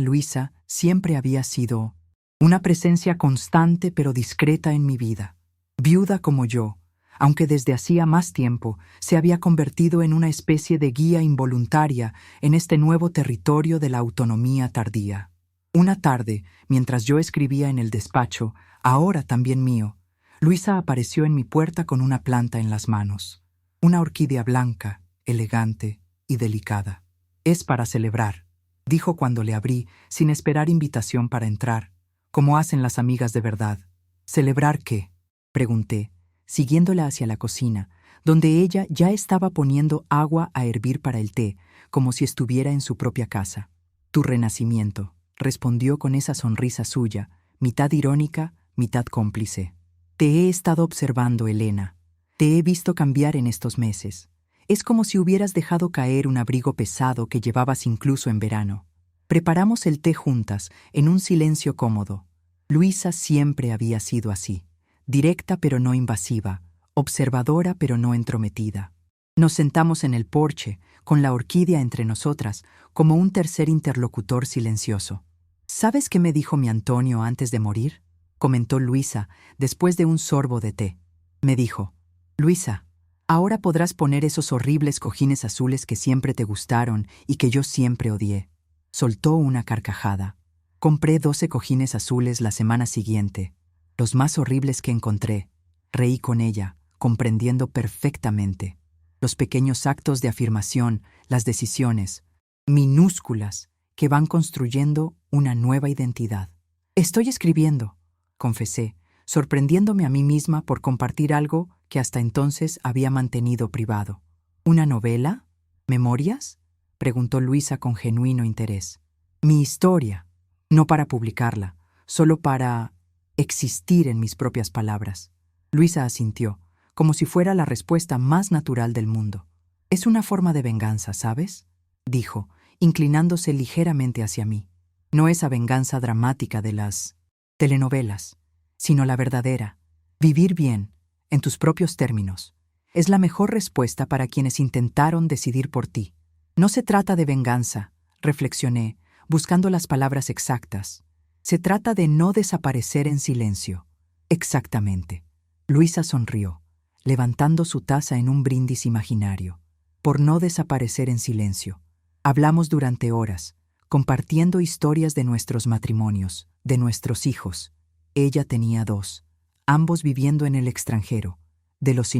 Luisa siempre había sido una presencia constante pero discreta en mi vida. Viuda como yo, aunque desde hacía más tiempo se había convertido en una especie de guía involuntaria en este nuevo territorio de la autonomía tardía. Una tarde, mientras yo escribía en el despacho, ahora también mío, Luisa apareció en mi puerta con una planta en las manos. Una orquídea blanca, elegante y delicada. «Es para celebrar», dijo cuando le abrí, sin esperar invitación para entrar, como hacen las amigas de verdad. «¿Celebrar qué?», pregunté, siguiéndola hacia la cocina, donde ella ya estaba poniendo agua a hervir para el té, como si estuviera en su propia casa. «Tu renacimiento», respondió con esa sonrisa suya, mitad irónica, mitad cómplice. «Te he estado observando, Elena. Te he visto cambiar en estos meses. Es como si hubieras dejado caer un abrigo pesado que llevabas incluso en verano. Preparamos el té juntas, en un silencio cómodo. Luisa siempre había sido así, directa pero no invasiva, observadora pero no entrometida. Nos sentamos en el porche, con la orquídea entre nosotras, como un tercer interlocutor silencioso. «¿Sabes qué me dijo mi Antonio antes de morir?», comentó Luisa, después de un sorbo de té. Me dijo: «Luisa, ahora podrás poner esos horribles cojines azules que siempre te gustaron y que yo siempre odié». Soltó una carcajada. Compré 12 cojines azules la semana siguiente, los más horribles que encontré. Reí con ella, comprendiendo perfectamente. Los pequeños actos de afirmación, las decisiones, minúsculas, que van construyendo una nueva identidad. «Estoy escribiendo», confesé, sorprendiéndome a mí misma por compartir algo que hasta entonces había mantenido privado. «¿Una novela? ¿Memorias?», preguntó Luisa con genuino interés. «Mi historia, no para publicarla, solo para existir en mis propias palabras». Luisa asintió, como si fuera la respuesta más natural del mundo. «Es una forma de venganza, ¿sabes?», dijo, inclinándose ligeramente hacia mí. No esa venganza dramática de las telenovelas, sino la verdadera. Vivir bien, en tus propios términos, es la mejor respuesta para quienes intentaron decidir por ti. No se trata de venganza, reflexioné, buscando las palabras exactas. Se trata de no desaparecer en silencio. Exactamente. Luisa sonrió, levantando su taza en un brindis imaginario. Por no desaparecer en silencio. Hablamos durante horas, compartiendo historias de nuestros matrimonios, de nuestros hijos. Ella tenía 2, ambos viviendo en el extranjero, de los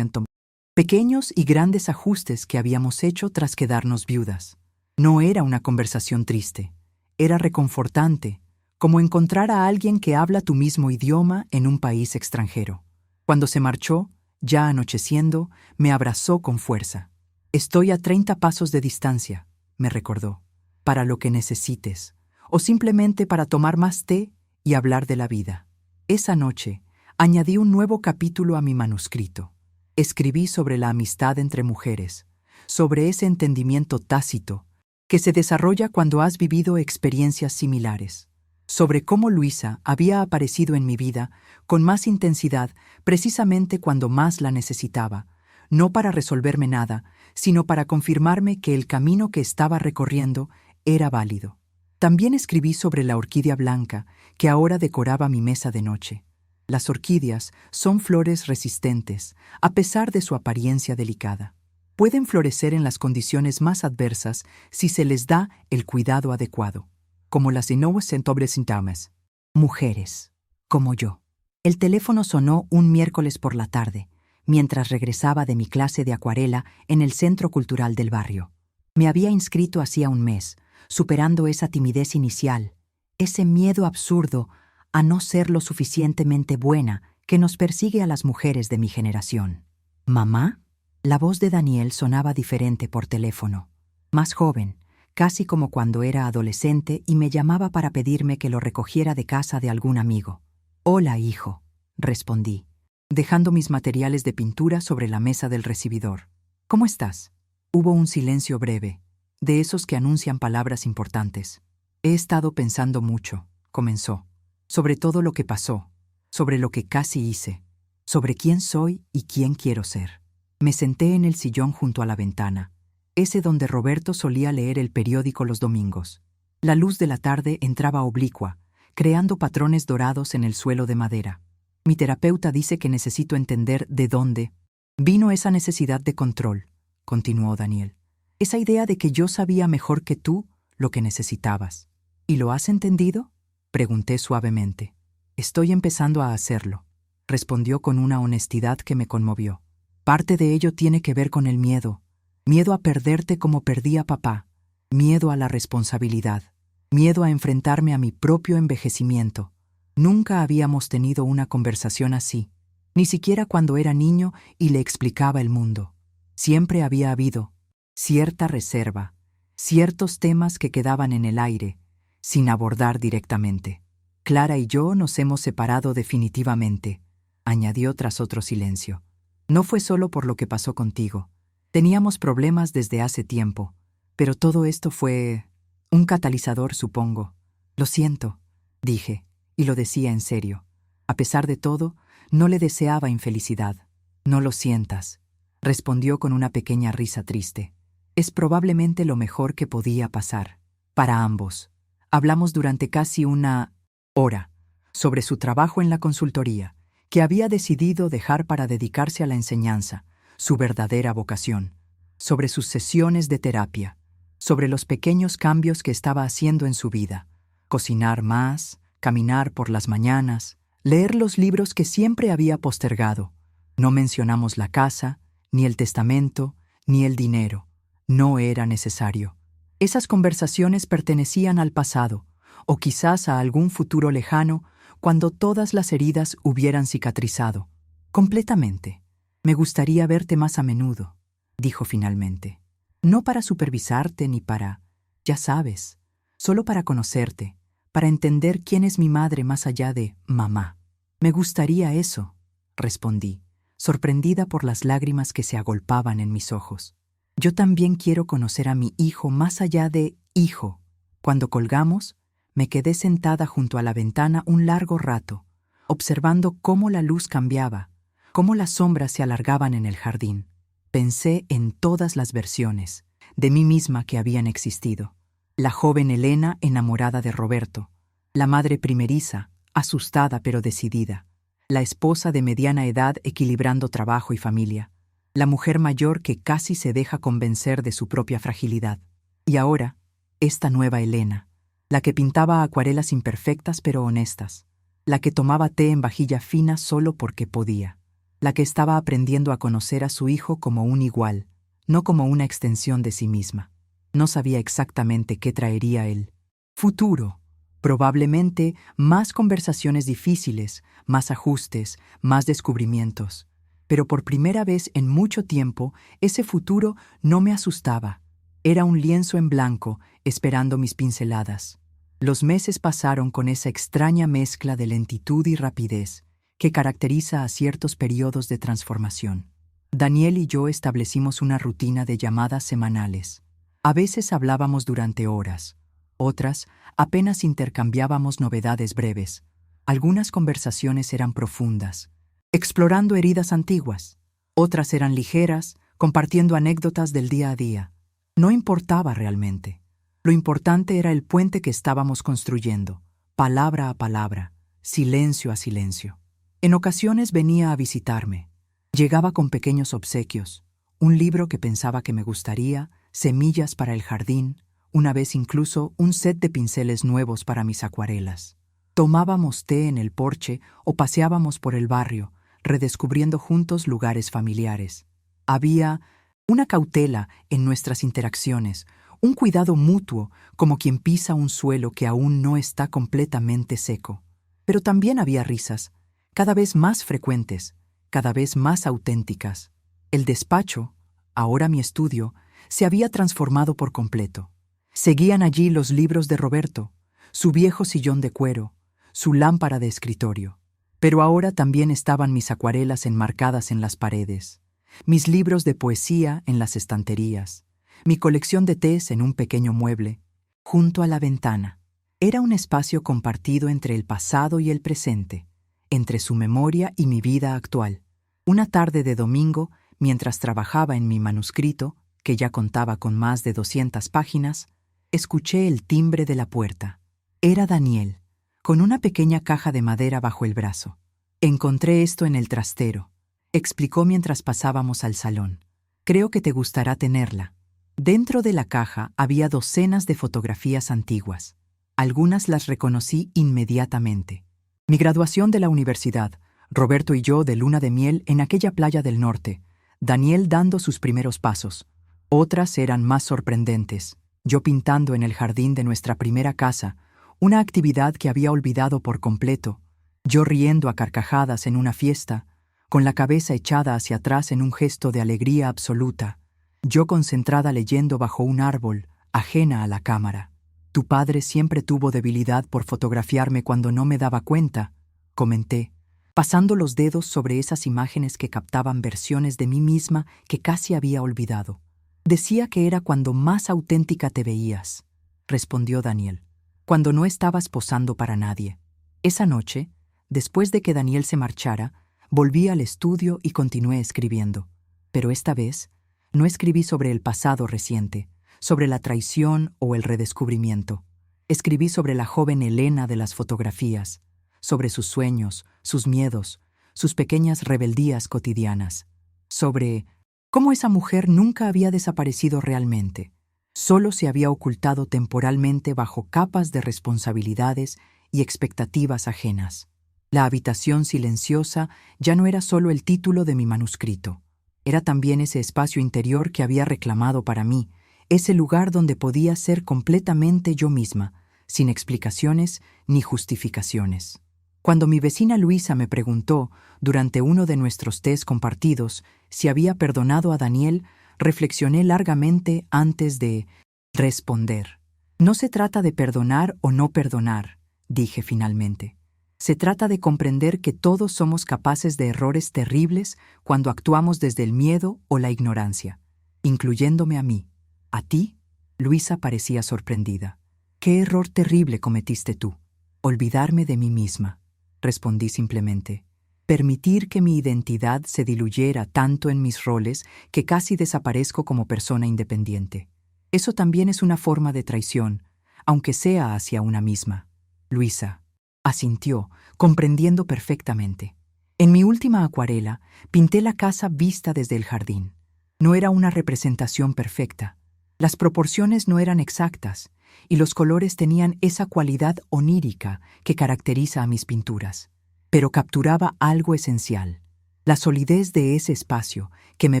pequeños y grandes ajustes que habíamos hecho tras quedarnos viudas. No era una conversación triste, era reconfortante, como encontrar a alguien que habla tu mismo idioma en un país extranjero. Cuando se marchó, ya anocheciendo, me abrazó con fuerza. Estoy a 30 pasos de distancia, me recordó, para lo que necesites, o simplemente para tomar más té y hablar de la vida. Esa noche, añadí un nuevo capítulo a mi manuscrito. Escribí sobre la amistad entre mujeres, sobre ese entendimiento tácito que se desarrolla cuando has vivido experiencias similares, sobre cómo Luisa había aparecido en mi vida con más intensidad precisamente cuando más la necesitaba, no para resolverme nada, sino para confirmarme que el camino que estaba recorriendo era válido. También escribí sobre la orquídea blanca que ahora decoraba mi mesa de noche. Las orquídeas son flores resistentes, a pesar de su apariencia delicada. Pueden florecer en las condiciones más adversas si se les da el cuidado adecuado, como las inocentes mujeres, como yo. El teléfono sonó un miércoles por la tarde, mientras regresaba de mi clase de acuarela en el Centro Cultural del barrio. Me había inscrito hacía un mes, superando esa timidez inicial, ese miedo absurdo a no ser lo suficientemente buena que nos persigue a las mujeres de mi generación. ¿Mamá? La voz de Daniel sonaba diferente por teléfono. Más joven, casi como cuando era adolescente, y me llamaba para pedirme que lo recogiera de casa de algún amigo. «Hola, hijo», respondí, dejando mis materiales de pintura sobre la mesa del recibidor. «¿Cómo estás?» Hubo un silencio breve, de esos que anuncian palabras importantes. «He estado pensando mucho», comenzó, «sobre todo lo que pasó, sobre lo que casi hice, sobre quién soy y quién quiero ser». Me senté en el sillón junto a la ventana, ese donde Roberto solía leer el periódico los domingos. La luz de la tarde entraba oblicua, creando patrones dorados en el suelo de madera. Mi terapeuta dice que necesito entender de dónde vino esa necesidad de control, continuó Daniel. Esa idea de que yo sabía mejor que tú lo que necesitabas. ¿Y lo has entendido?, pregunté suavemente. Estoy empezando a hacerlo, respondió con una honestidad que me conmovió. Parte de ello tiene que ver con el miedo. Miedo a perderte como perdí a papá. Miedo a la responsabilidad. Miedo a enfrentarme a mi propio envejecimiento. Nunca habíamos tenido una conversación así, ni siquiera cuando era niño y le explicaba el mundo. Siempre había habido cierta reserva, ciertos temas que quedaban en el aire, sin abordar directamente. Clara y yo nos hemos separado definitivamente, añadió tras otro silencio. No fue solo por lo que pasó contigo. Teníamos problemas desde hace tiempo, pero todo esto fue un catalizador, supongo. Lo siento, dije, y lo decía en serio. A pesar de todo, no le deseaba infelicidad. No lo sientas, respondió con una pequeña risa triste. Es probablemente lo mejor que podía pasar. Para ambos. Hablamos durante casi una hora sobre su trabajo en la consultoría, que había decidido dejar para dedicarse a la enseñanza, su verdadera vocación, sobre sus sesiones de terapia, sobre los pequeños cambios que estaba haciendo en su vida, cocinar más, caminar por las mañanas, leer los libros que siempre había postergado. No mencionamos la casa, ni el testamento, ni el dinero. No era necesario. Esas conversaciones pertenecían al pasado, o quizás a algún futuro lejano, cuando todas las heridas hubieran cicatrizado. Completamente. Me gustaría verte más a menudo, dijo finalmente. No para supervisarte ni para, ya sabes, solo para conocerte, para entender quién es mi madre más allá de mamá. Me gustaría eso, respondí, sorprendida por las lágrimas que se agolpaban en mis ojos. Yo también quiero conocer a mi hijo más allá de hijo. Cuando colgamos, Me quedé sentada junto a la ventana un largo rato, observando cómo la luz cambiaba, cómo las sombras se alargaban en el jardín. Pensé en todas las versiones de mí misma que habían existido. La joven Elena enamorada de Roberto, la madre primeriza, asustada pero decidida, la esposa de mediana edad equilibrando trabajo y familia, la mujer mayor que casi se deja convencer de su propia fragilidad. Y ahora, esta nueva Elena, la que pintaba acuarelas imperfectas pero honestas, la que tomaba té en vajilla fina solo porque podía, la que estaba aprendiendo a conocer a su hijo como un igual, no como una extensión de sí misma. No sabía exactamente qué traería el futuro. Probablemente más conversaciones difíciles, más ajustes, más descubrimientos. Pero por primera vez en mucho tiempo, ese futuro no me asustaba. Era un lienzo en blanco, esperando mis pinceladas. Los meses pasaron con esa extraña mezcla de lentitud y rapidez que caracteriza a ciertos periodos de transformación. Daniel y yo establecimos una rutina de llamadas semanales. A veces hablábamos durante horas, otras apenas intercambiábamos novedades breves. Algunas conversaciones eran profundas, explorando heridas antiguas. Otras eran ligeras, compartiendo anécdotas del día a día. No importaba realmente. Lo importante era el puente que estábamos construyendo, palabra a palabra, silencio a silencio. En ocasiones venía a visitarme. Llegaba con pequeños obsequios, un libro que pensaba que me gustaría, semillas para el jardín, una vez incluso un set de pinceles nuevos para mis acuarelas. Tomábamos té en el porche o paseábamos por el barrio, redescubriendo juntos lugares familiares. Había una cautela en nuestras interacciones, un cuidado mutuo, como quien pisa un suelo que aún no está completamente seco. Pero también había risas, cada vez más frecuentes, cada vez más auténticas. El despacho, ahora mi estudio, se había transformado por completo. Seguían allí los libros de Roberto, su viejo sillón de cuero, su lámpara de escritorio. Pero ahora también estaban mis acuarelas enmarcadas en las paredes, mis libros de poesía en las estanterías, mi colección de tés en un pequeño mueble, junto a la ventana. Era un espacio compartido entre el pasado y el presente, entre su memoria y mi vida actual. Una tarde de domingo, mientras trabajaba en mi manuscrito, que ya contaba con más de 200 páginas, escuché el timbre de la puerta. Era Daniel, con una pequeña caja de madera bajo el brazo. «Encontré esto en el trastero», explicó mientras pasábamos al salón. «Creo que te gustará tenerla». Dentro de la caja había docenas de fotografías antiguas. Algunas las reconocí inmediatamente. Mi graduación de la universidad, Roberto y yo de luna de miel en aquella playa del norte, Daniel dando sus primeros pasos. Otras eran más sorprendentes. Yo pintando en el jardín de nuestra primera casa, una actividad que había olvidado por completo. Yo riendo a carcajadas en una fiesta, con la cabeza echada hacia atrás en un gesto de alegría absoluta. Yo concentrada leyendo bajo un árbol, ajena a la cámara. «Tu padre siempre tuvo debilidad por fotografiarme cuando no me daba cuenta», comenté, pasando los dedos sobre esas imágenes que captaban versiones de mí misma que casi había olvidado. «Decía que era cuando más auténtica te veías», respondió Daniel, «cuando no estabas posando para nadie». Esa noche, después de que Daniel se marchara, volví al estudio y continué escribiendo. Pero esta vez, no escribí sobre el pasado reciente, sobre la traición o el redescubrimiento. Escribí sobre la joven Elena de las fotografías, sobre sus sueños, sus miedos, sus pequeñas rebeldías cotidianas, sobre cómo esa mujer nunca había desaparecido realmente, solo se había ocultado temporalmente bajo capas de responsabilidades y expectativas ajenas. La habitación silenciosa ya no era solo el título de mi manuscrito. Era también ese espacio interior que había reclamado para mí, ese lugar donde podía ser completamente yo misma, sin explicaciones ni justificaciones. Cuando mi vecina Luisa me preguntó, durante uno de nuestros tés compartidos, si había perdonado a Daniel, reflexioné largamente antes de responder. «No se trata de perdonar o no perdonar», dije finalmente. «Se trata de comprender que todos somos capaces de errores terribles cuando actuamos desde el miedo o la ignorancia, incluyéndome a mí». «¿A ti?», Luisa parecía sorprendida. «Qué error terrible cometiste tú. Olvidarme de mí misma», respondí simplemente. Permitir que mi identidad se diluyera tanto en mis roles que casi desaparezco como persona independiente. Eso también es una forma de traición, aunque sea hacia una misma. Luisa asintió, comprendiendo perfectamente. En mi última acuarela, pinté la casa vista desde el jardín. No era una representación perfecta. Las proporciones no eran exactas, y los colores tenían esa cualidad onírica que caracteriza a mis pinturas. Pero capturaba algo esencial, la solidez de ese espacio que me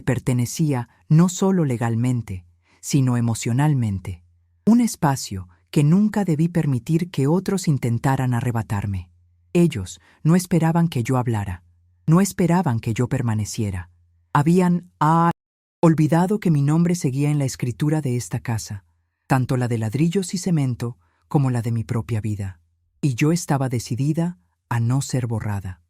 pertenecía no solo legalmente, sino emocionalmente. Un espacio que nunca debí permitir que otros intentaran arrebatarme. Ellos no esperaban que yo hablara, no esperaban que yo permaneciera. Habían olvidado que mi nombre seguía en la escritura de esta casa, tanto la de ladrillos y cemento como la de mi propia vida. Y yo estaba decidida a no ser borrada.